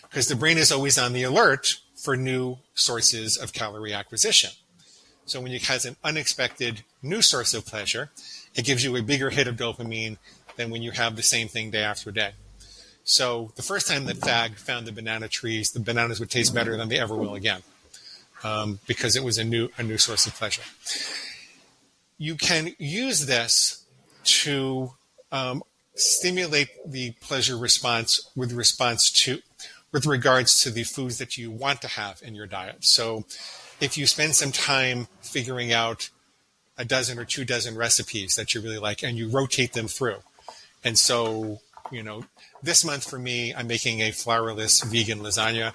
because the brain is always on the alert for new sources of calorie acquisition. So when it has an unexpected new source of pleasure, it gives you a bigger hit of dopamine than when you have the same thing day after day. So the first time that Thag found the banana trees, the bananas would taste better than they ever will again, because it was a new source of pleasure. You can use this to stimulate the pleasure response with regards to the foods that you want to have in your diet. So if you spend some time figuring out a dozen or 2 dozen recipes that you really like, and you rotate them through. And so, this month for me, I'm making a flourless vegan lasagna,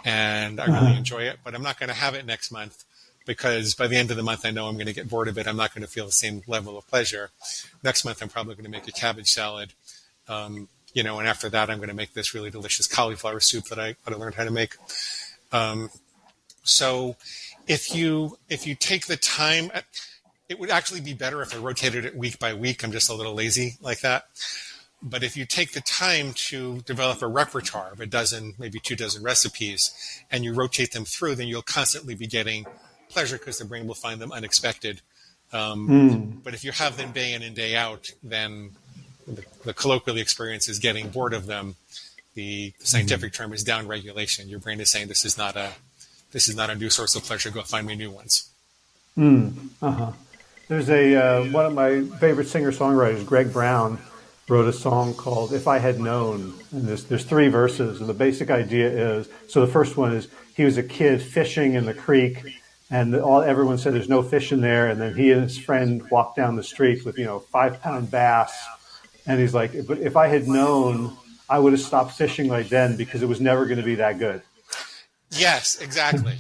and I really enjoy it, but I'm not going to have it next month, because by the end of the month, I know I'm going to get bored of it. I'm not going to feel the same level of pleasure. Next month, I'm probably going to make a cabbage salad, and after that, I'm going to make this really delicious cauliflower soup that I learned how to make. So if you take the time, it would actually be better if I rotated it week by week. I'm just a little lazy like that. But if you take the time to develop a repertoire of a dozen, maybe 2 dozen recipes, and you rotate them through, then you'll constantly be getting pleasure, because the brain will find them unexpected. But if you have them day in and day out, then the colloquial experience is getting bored of them. The scientific term is downregulation. Your brain is saying, this is not a new source of pleasure. Go find me new ones. There's one of my favorite singer-songwriters, Greg Brown, wrote a song called "If I Had Known," and there's 3 verses, and the basic idea is, so the first one is, he was a kid fishing in the creek, and everyone said there's no fish in there, and then he and his friend walked down the street with 5-pound bass, and he's like, but if I had known, I would have stopped fishing right then, because it was never going to be that good. Yes, exactly.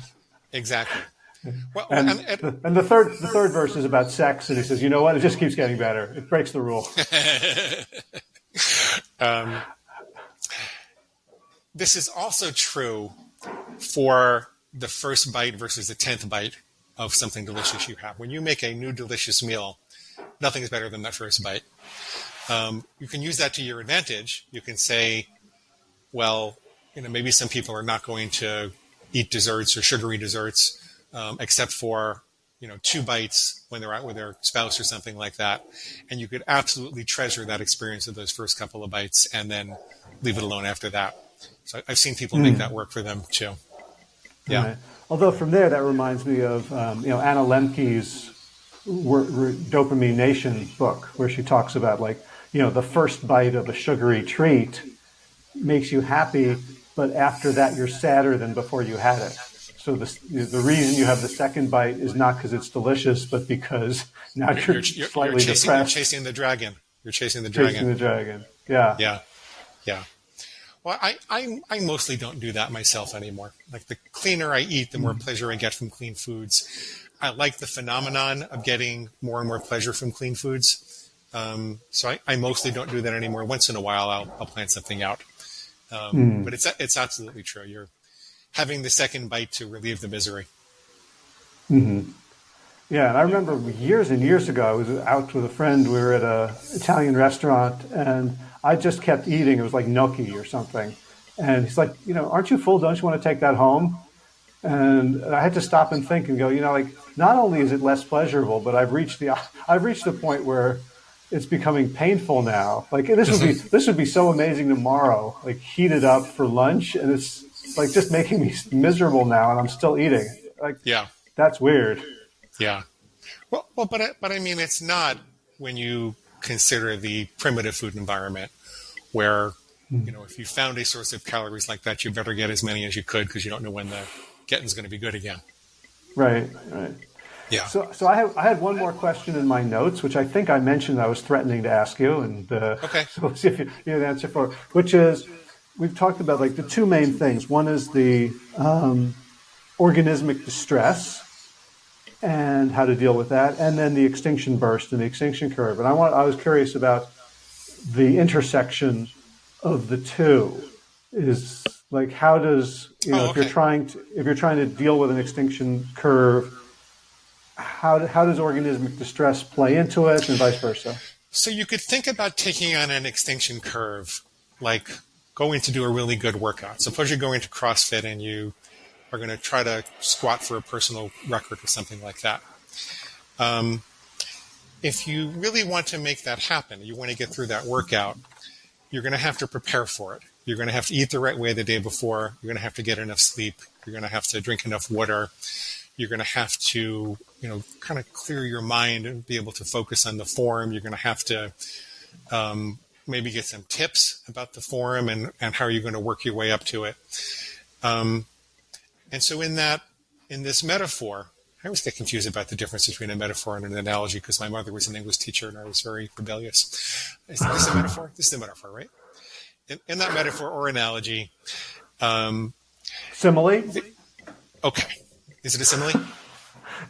Well, and the third verse is about sex, and he says, "You know what? It just keeps getting better. It breaks the rule." This is also true for the first bite versus the 10th bite of something delicious you have. When you make a new delicious meal, nothing's better than that first bite. You can use that to your advantage. You can say, well, maybe some people are not going to eat desserts or sugary desserts, except for, 2 bites when they're out with their spouse or something like that. And you could absolutely treasure that experience of those first couple of bites and then leave it alone after that. So I've seen people make that work for them too. Yeah. Right. Although from there, that reminds me of, Anna Lemke's Dopamine Nation book, where she talks about the first bite of a sugary treat makes you happy, but after that, you're sadder than before you had it. So the reason you have the second bite is not because it's delicious, but because now you're slightly depressed. You're chasing the dragon. You're chasing the dragon. Chasing the dragon. Yeah. Yeah. Well, I mostly don't do that myself anymore. Like, the cleaner I eat, the more pleasure I get from clean foods. I like the phenomenon of getting more and more pleasure from clean foods. So I mostly don't do that anymore. Once in a while, I'll plan something out. But it's absolutely true. You're having the second bite to relieve the misery. Yeah, and I remember years and years ago, I was out with a friend. We were at a Italian restaurant, and I just kept eating. It was like gnocchi or something. And he's like, aren't you full? Don't you want to take that home? And I had to stop and think and go, like not only is it less pleasurable, but I've reached the point where it's becoming painful now. Like this would be so amazing tomorrow, like heated up for lunch, and it's like just making me miserable now, and I'm still eating. Like Yeah. that's weird. Yeah. But I mean, it's not when you consider the primitive food environment where, if you found a source of calories like that, you better get as many as you could because you don't know when the getting's going to be good again. Right, right. Yeah. So I had one more question in my notes, which I think I mentioned I was threatening to ask you, and Okay. so let's see if you have an answer for it, which is we've talked about like the two main things. One is the organismic distress and how to deal with that, and then the extinction burst and the extinction curve. And I was curious about the intersection of the two. Is like how does if you're trying to deal with an extinction curve, how does organismic distress play into it, and vice versa? So you could think about taking on an extinction curve, like going to do a really good workout. Suppose you're going to CrossFit and you are going to try to squat for a personal record or something like that. If you really want to make that happen, you want to get through that workout, you're going to have to prepare for it. You're going to have to eat the right way the day before. You're going to have to get enough sleep. You're going to have to drink enough water. You're going to have to, kind of clear your mind and be able to focus on the form. You're going to have to maybe get some tips about the form and how you're going to work your way up to it. And so in this metaphor, I always get confused about the difference between a metaphor and an analogy because my mother was an English teacher and I was very rebellious. Is this a metaphor? This is a metaphor, right? In that metaphor or analogy. Simile? Okay. Is it a simile?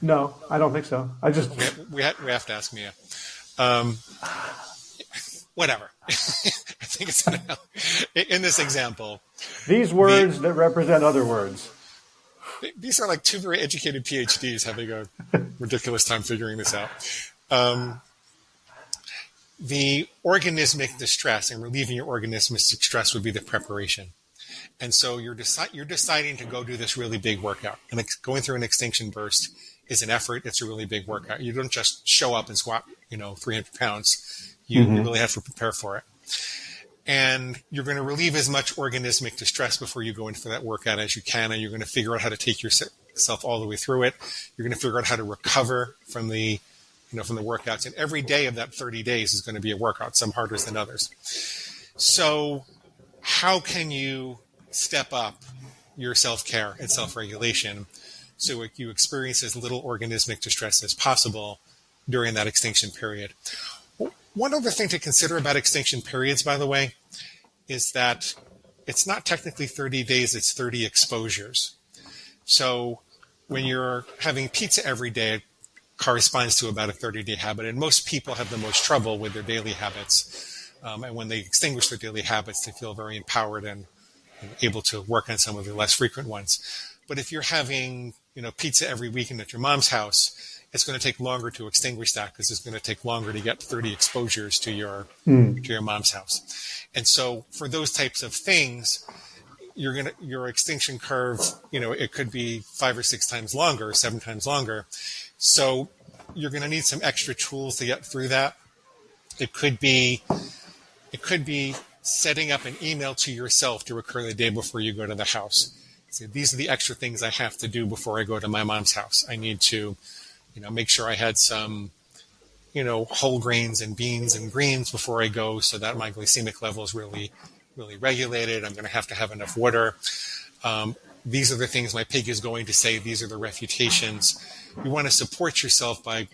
No, I don't think so. I just we have to ask Mia. Whatever. I think it's in this example. These words that represent other words. These are like two very educated PhDs having a ridiculous time figuring this out. The organismic distress and relieving your organismic distress would be the preparation. And so you're deciding to go do this really big workout. And going through an extinction burst is an effort. It's a really big workout. You don't just show up and squat, 300 pounds. You really have to prepare for it. And you're going to relieve as much organismic distress before you go into that workout as you can. And you're going to figure out how to take yourself all the way through it. You're going to figure out how to recover from the workouts. And every day of that 30 days is going to be a workout, some harder than others. So how can you step up your self-care and self-regulation so you experience as little organismic distress as possible during that extinction period? One other thing to consider about extinction periods, by the way, is that it's not technically 30 days, it's 30 exposures. So when you're having pizza every day, it corresponds to about a 30-day habit. And most people have the most trouble with their daily habits. And when they extinguish their daily habits, they feel very empowered and able to work on some of the less frequent ones. But if you're having, pizza every weekend at your mom's house, it's going to take longer to extinguish that because it's going to take longer to get 30 exposures to your mom's house. And so for those types of things, your extinction curve, it could be 5 or 6 times longer, 7 times longer. So you're going to need some extra tools to get through that. It could be setting up an email to yourself to occur the day before you go to the house. So these are the extra things I have to do before I go to my mom's house. I need to make sure I had some, whole grains and beans and greens before I go so that my glycemic level is really, really regulated. I'm going to have enough water. These are the things my pig is going to say. These are the refutations. You want to support yourself by,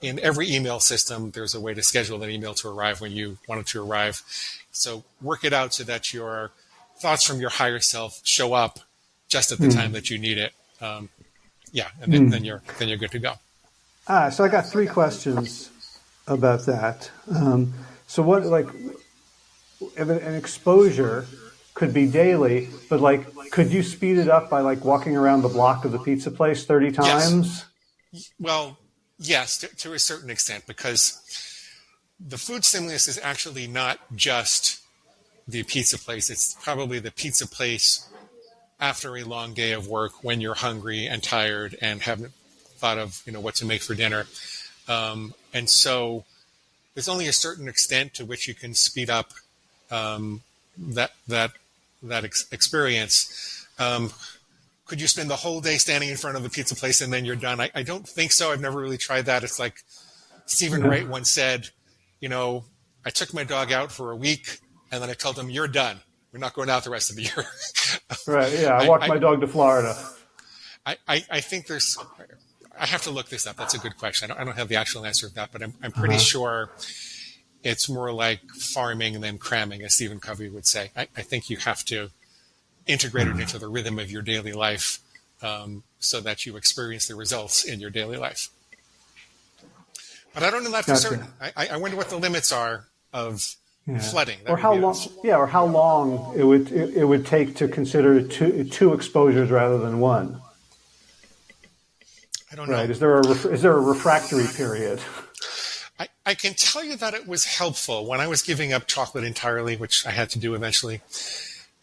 in every email system, there's a way to schedule that email to arrive when you want it to arrive. So work it out so that your thoughts from your higher self show up just at the time that you need it. And then you're good to go. So I got 3 questions about that. So what, like, an exposure could be daily, but like, could you speed it up by like walking around the block of the pizza place 30 times? Yes. Well, yes, to a certain extent, because the food stimulus is actually not just the pizza place. It's probably the pizza place after a long day of work when you're hungry and tired and haven't thought of, what to make for dinner. And so there's only a certain extent to which you can speed up that experience. Could you spend the whole day standing in front of the pizza place and then you're done? I don't think so. I've never really tried that. It's like Stephen Wright once said, I took my dog out for a week and then I told him, you're done. We're not going out the rest of the year. Right. Yeah. I walked my dog to Florida. I think I have to look this up. That's a good question. I don't have the actual answer of that, but I'm pretty sure it's more like farming than cramming, as Stephen Covey would say. I think you have to integrate it into the rhythm of your daily life so that you experience the results in your daily life. But I don't know that for certain. I wonder what the limits are of flooding. Or how long? Yeah, or how long it would take to consider two exposures rather than one. I don't know. Right? Is there a refractory period? I can tell you that it was helpful when I was giving up chocolate entirely, which I had to do eventually.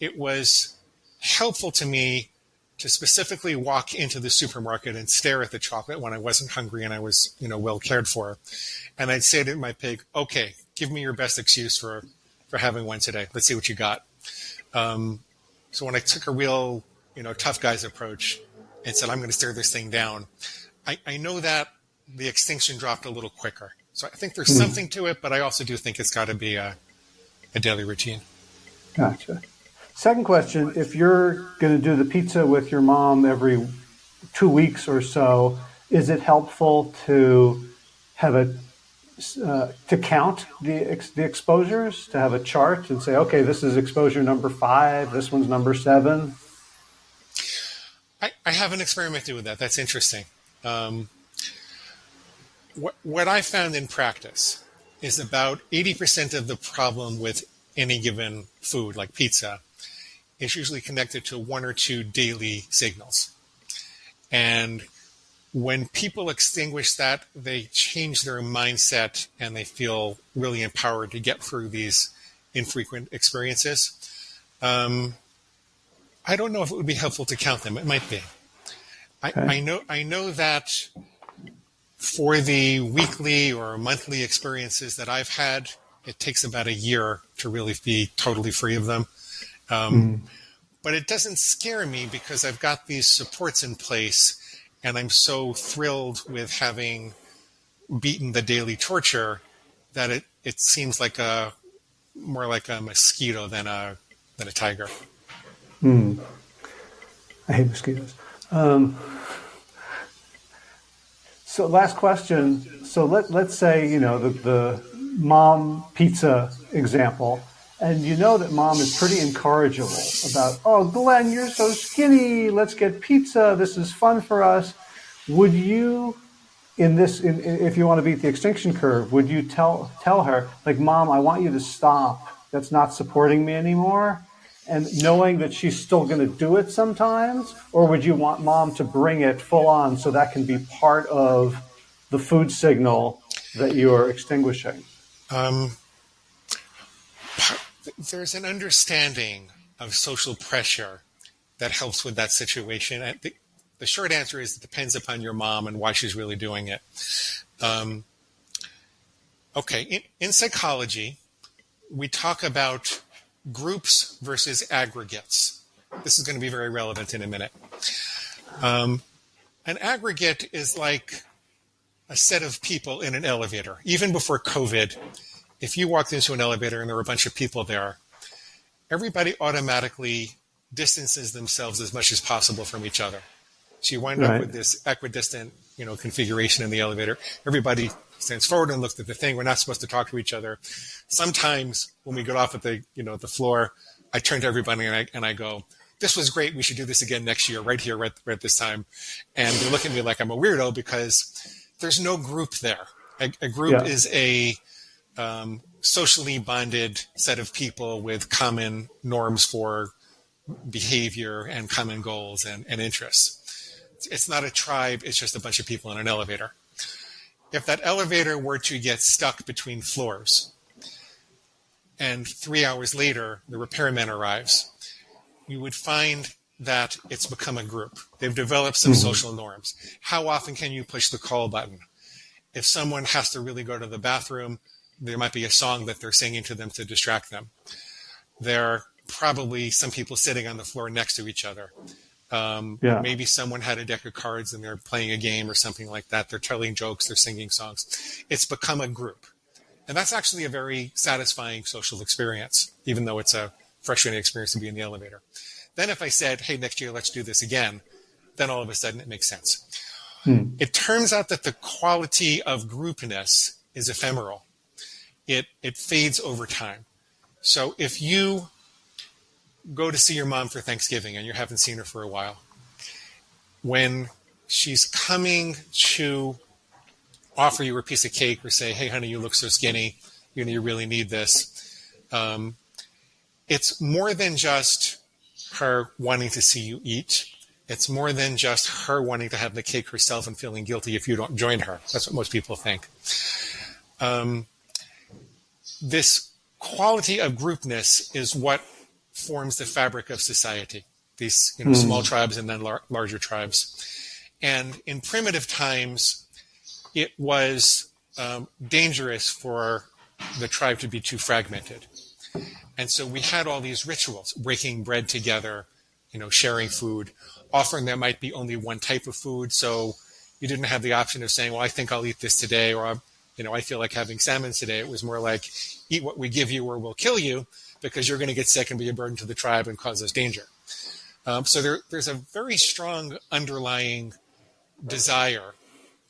It was helpful to me to specifically walk into the supermarket and stare at the chocolate when I wasn't hungry and I was, well cared for. And I'd say to my pig, okay, give me your best excuse for having one today. Let's see what you got. So when I took a real, tough guy's approach and said, I'm going to stare this thing down, I know that the extinction dropped a little quicker. So I think there's something to it, but I also do think it's got to be a daily routine. Gotcha. Second question, if you're going to do the pizza with your mom every 2 weeks or so, is it helpful to have to count the exposures, to have a chart and say, okay, this is exposure number 5, this one's number 7? I haven't experimented with that. That's interesting. What I found in practice is about 80% of the problem with any given food, like pizza, is usually connected to 1 or 2 daily signals. And when people extinguish that, they change their mindset and they feel really empowered to get through these infrequent experiences. I don't know if it would be helpful to count them. It might be. I know that for the weekly or monthly experiences that I've had, it takes about a year to really be totally free of them. But it doesn't scare me because I've got these supports in place and I'm so thrilled with having beaten the daily torture that it seems like more like a mosquito than a tiger. I hate mosquitoes. So last question. So let's say, the mom pizza example, and that mom is pretty incorrigible about, oh, Glenn, you're so skinny. Let's get pizza. This is fun for us. Would you, if you want to beat the extinction curve, would you tell her, like, Mom, I want you to stop. That's not supporting me anymore. And knowing that she's still going to do it sometimes, or would you want Mom to bring it full on so that can be part of the food signal that you are extinguishing? There's an understanding of social pressure that helps with that situation. The short answer is it depends upon your mom and why she's really doing it. In psychology, we talk about groups versus aggregates. This is going to be very relevant in a minute. An aggregate is like a set of people in an elevator. Even before COVID, if you walked into an elevator and there were a bunch of people there, everybody automatically distances themselves as much as possible from each other. So you wind up with this equidistant, configuration in the elevator. Everybody stands forward and looks at the thing. We're not supposed to talk to each other. Sometimes when we get off at the floor, I turn to everybody and I go, this was great. We should do this again next year, right here, right this time. And they look at me like I'm a weirdo because there's no group there. A group is a socially bonded set of people with common norms for behavior and common goals and interests. It's not a tribe, it's just a bunch of people in an elevator. If that elevator were to get stuck between floors and 3 hours later the repairman arrives, you would find that it's become a group. They've developed some social norms. How often can you push the call button? If someone has to really go to the bathroom, there might be a song that they're singing to them to distract them. There are probably some people sitting on the floor next to each other. Maybe someone had a deck of cards and they're playing a game or something like that. They're telling jokes, they're singing songs. It's become a group. And that's actually a very satisfying social experience, even though it's a frustrating experience to be in the elevator. Then if I said, hey, next year, let's do this again, then all of a sudden it makes sense. It turns out that the quality of groupness is ephemeral. It fades over time. So if you go to see your mom for Thanksgiving and you haven't seen her for a while, when she's coming to offer you a piece of cake or say, hey, honey, you look so skinny, you really need this, it's more than just her wanting to see you eat. It's more than just her wanting to have the cake herself and feeling guilty if you don't join her. That's what most people think. This quality of groupness is what forms the fabric of society. These small tribes and then larger tribes. And in primitive times, it was dangerous for the tribe to be too fragmented. And so we had all these rituals, breaking bread together, sharing food. Often there might be only one type of food, so you didn't have the option of saying, well, I think I'll eat this today, or I feel like having salmon today. It was more like, eat what we give you or we'll kill you, because you're going to get sick and be a burden to the tribe and cause us danger. So there's a very strong underlying desire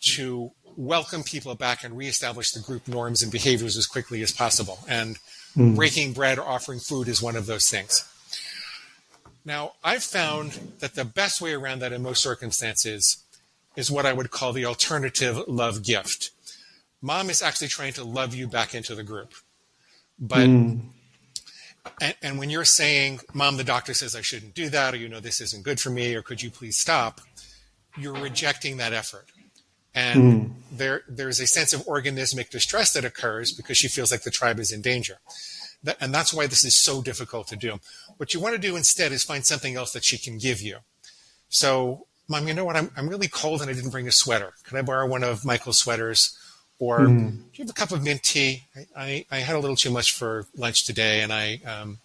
to welcome people back and reestablish the group norms and behaviors as quickly as possible. And breaking bread or offering food is one of those things. Now, I've found that the best way around that in most circumstances is what I would call the alternative love gift. Mom is actually trying to love you back into the group. But and when you're saying, Mom, the doctor says I shouldn't do that, or this isn't good for me, or could you please stop, you're rejecting that effort. And there's a sense of organismic distress that occurs because she feels like the tribe is in danger. And that's why this is so difficult to do. What you want to do instead is find something else that she can give you. So, Mom, you know what? I'm really cold and I didn't bring a sweater. Can I borrow one of Michael's sweaters? Or do you have a cup of mint tea? I had a little too much for lunch today and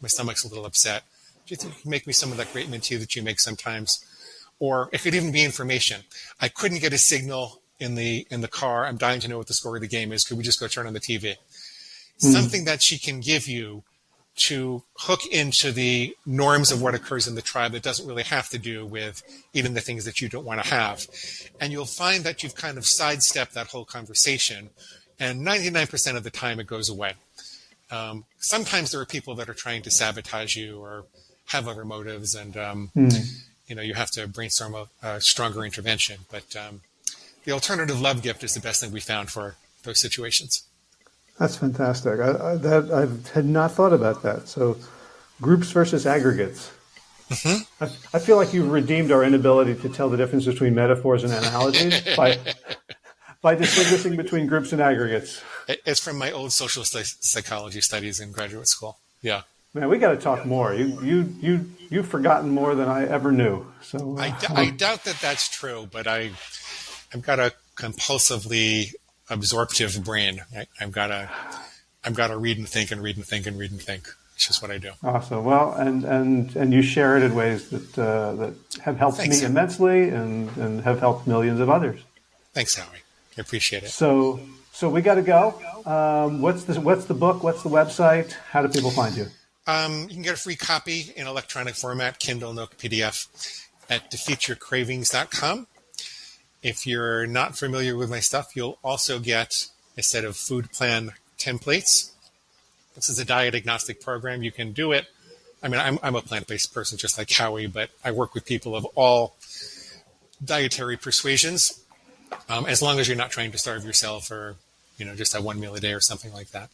my stomach's a little upset. Do you think you can make me some of that great mint tea that you make sometimes? Or it could even be information. I couldn't get a signal in the car. I'm dying to know what the score of the game is. Could we just go turn on the TV? Something that she can give you to hook into the norms of what occurs in the tribe that doesn't really have to do with even the things that you don't want to have. And you'll find that you've kind of sidestepped that whole conversation, and 99% of the time it goes away. Sometimes there are people that are trying to sabotage you or have other motives, and you have to brainstorm a stronger intervention. But the alternative love gift is the best thing we found for those situations. That's fantastic. I had not thought about that. So groups versus aggregates. I feel like you've redeemed our inability to tell the difference between metaphors and analogies by distinguishing between groups and aggregates. It's from my old social psychology studies in graduate school. Yeah. Man, we got to talk more. You've forgotten more than I ever knew. So I doubt that that's true, but I've got a compulsively absorptive brain. I've got to read and think and read and think and read and think. It's just what I do. Awesome. Well, and you share it in ways that have helped me immensely and have helped millions of others. Thanks, Howie. I appreciate it. So we got to go. What's the book? What's the website? How do people find you? You can get a free copy in electronic format, Kindle, Nook, PDF, at defeatyourcravings.com. If you're not familiar with my stuff, you'll also get a set of food plan templates. This is a diet agnostic program. You can do it. I mean, I'm a plant-based person just like Howie, but I work with people of all dietary persuasions, as long as you're not trying to starve yourself or, just have one meal a day or something like that.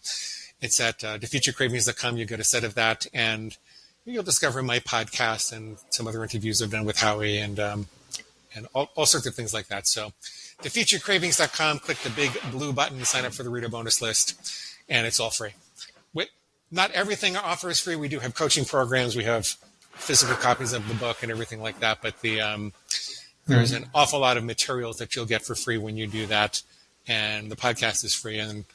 It's at defeatyourcravings.com. You get a set of that, and you'll discover my podcast and some other interviews I've done with Howie and all sorts of things like that. So defeatyourcravings.com, click the big blue button, sign up for the reader bonus list, and it's all free. Not everything I offer is free. We do have coaching programs. We have physical copies of the book and everything like that. But there's an awful lot of materials that you'll get for free when you do that. And the podcast is free, and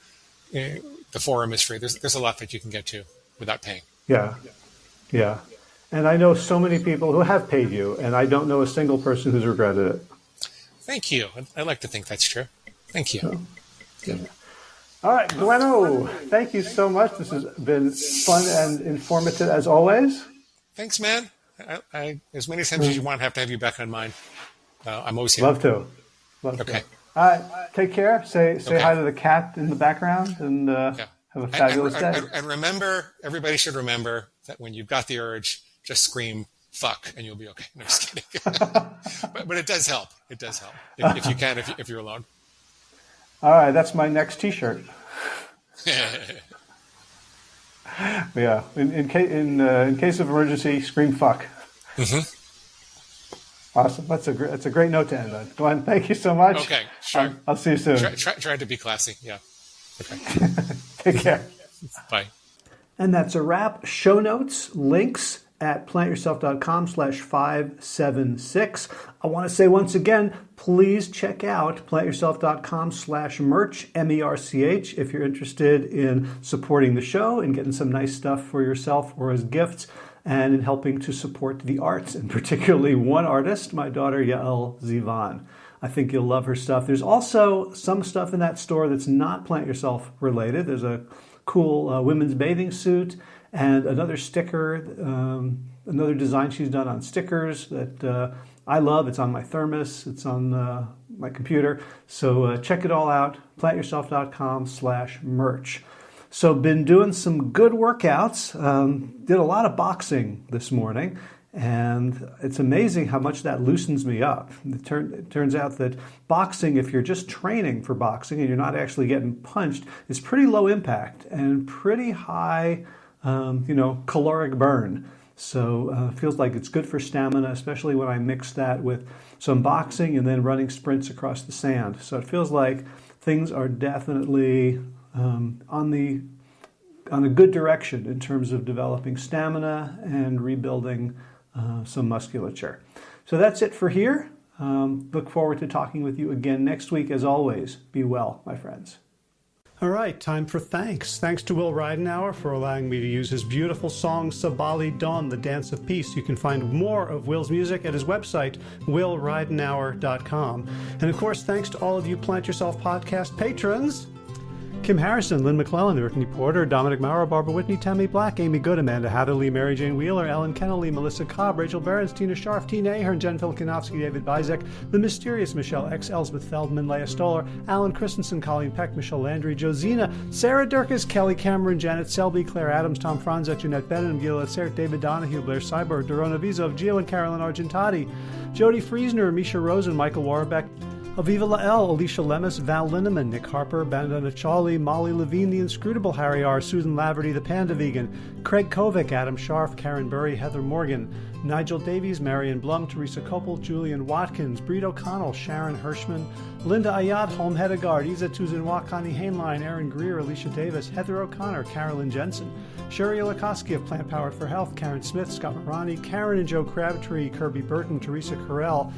the forum is free. There's a lot that you can get to without paying. Yeah. And I know so many people who have paid you, and I don't know a single person who's regretted it. Thank you. I like to think that's true. Thank you. So, good. All right, Glenno, thank you so much. This has been fun and informative as always. Thanks, man. I as many times as you want, have to have you back on mine. I'm always here. Love to. Okay. All right, take care. Say hi to the cat in the background, and have a fabulous day. And remember, everybody should remember that when you've got the urge, just scream "fuck" and you'll be okay. No, just kidding. but it does help. It does help if you can, if you're alone. All right, that's my next T-shirt. Yeah, in case of emergency, scream "fuck." Mm-hmm. Awesome. That's a great note to end on. Glenn, thank you so much. Okay, sure. I'll see you soon. Try to be classy. Yeah. Okay. Take care. Bye. And that's a wrap. Show notes, links at plantyourself.com/576. I want to say once again, please check out plantyourself.com/merch, MERCH, if you're interested in supporting the show and getting some nice stuff for yourself or as gifts, and in helping to support the arts, and particularly one artist, my daughter Yael Zivan. I think you'll love her stuff. There's also some stuff in that store that's not Plant Yourself related. There's a cool women's bathing suit and another sticker, another design she's done on stickers that I love. It's on my thermos. It's on my computer. So check it all out, plantyourself.com/merch. So been doing some good workouts. Did a lot of boxing this morning. And it's amazing how much that loosens me up. It turns out that boxing, if you're just training for boxing and you're not actually getting punched, is pretty low impact and pretty high, caloric burn. So it feels like it's good for stamina, especially when I mix that with some boxing and then running sprints across the sand. So it feels like things are definitely on a good direction in terms of developing stamina and rebuilding some musculature. So that's it for here. Look forward to talking with you again next week. As always, be well, my friends. All right, time for thanks. Thanks to Will Ridenauer for allowing me to use his beautiful song Sabali Dawn, The Dance of Peace. You can find more of Will's music at his website, willridenauer.com. And of course, thanks to all of you Plant Yourself podcast patrons. Kim Harrison, Lynn McClellan, Brittany Porter, Dominic Maurer, Barbara Whitney, Tammy Black, Amy Good, Amanda Hatterley, Mary Jane Wheeler, Ellen Kennelly, Melissa Cobb, Rachel Behrens, Tina Scharf, Tina Ahern, Jen Filkanovsky, David Bizek, The Mysterious Michelle X, Elsbeth Feldman, Leah Stoller, Alan Christensen, Colleen Peck, Michelle Landry, Josina, Sarah Durkis, Kelly Cameron, Janet Selby, Claire Adams, Tom Franzek, Jeanette Bennett, Gila Cert, David Donahue, Blair Cyber, Dorona Vizov, Gio and Carolyn Argentati, Jody Friesner, Misha Rosen, Michael Warbeck, Aviva Lael, Alicia Lemus, Val Linneman, Nick Harper, Bandana Chawley, Molly Levine, The Inscrutable Harry R., Susan Laverty, The Panda Vegan, Craig Kovic, Adam Scharf, Karen Burry, Heather Morgan, Nigel Davies, Marion Blum, Teresa Koppel, Julian Watkins, Breed O'Connell, Sharon Hirschman, Linda Ayat, Holm Hedegaard, Isa Tuzinwa, Connie Hainline, Aaron Greer, Alicia Davis, Heather O'Connor, Carolyn Jensen, Sherry Olakoski of Plant Powered for Health, Karen Smith, Scott Morani, Karen and Joe Crabtree, Kirby Burton, Teresa Carell,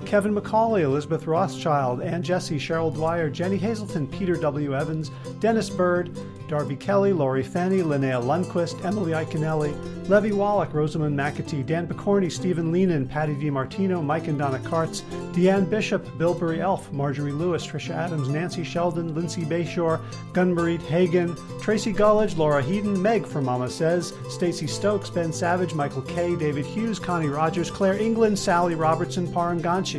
Kevin McCauley, Elizabeth Rothschild, Ann Jesse, Cheryl Dwyer, Jenny Hazelton, Peter W. Evans, Dennis Bird, Darby Kelly, Lori Fanny, Linnea Lundquist, Emily Iconelli, Levy Wallach, Rosamund McAtee, Dan Picorni, Stephen Leenan, Patty DiMartino, Mike and Donna Kartz, Deanne Bishop, Bilberry Elf, Marjorie Lewis, Tricia Adams, Nancy Sheldon, Lindsay Bayshore, Gunmarit Hagen, Tracy Gullidge, Laura Heaton, Meg from Mama Says, Stacey Stokes, Ben Savage, Michael Kay, David Hughes, Connie Rogers, Claire England, Sally Robertson, Paranganchi,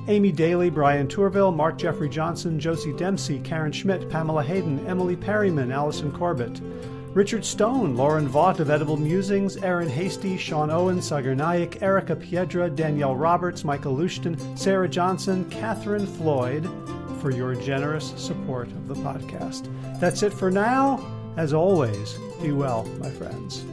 Amy Daly, Brian Tourville, Mark Jeffrey Johnson, Josie Dempsey, Karen Schmidt, Pamela Hayden, Emily Perryman, Allison Corbett, Richard Stone, Lauren Vaught of Edible Musings, Erin Hasty, Sean Owen, Sagar Naik, Erica Piedra, Danielle Roberts, Michael Lushton, Sarah Johnson, Catherine Floyd, for your generous support of the podcast. That's it for now. As always, be well, my friends.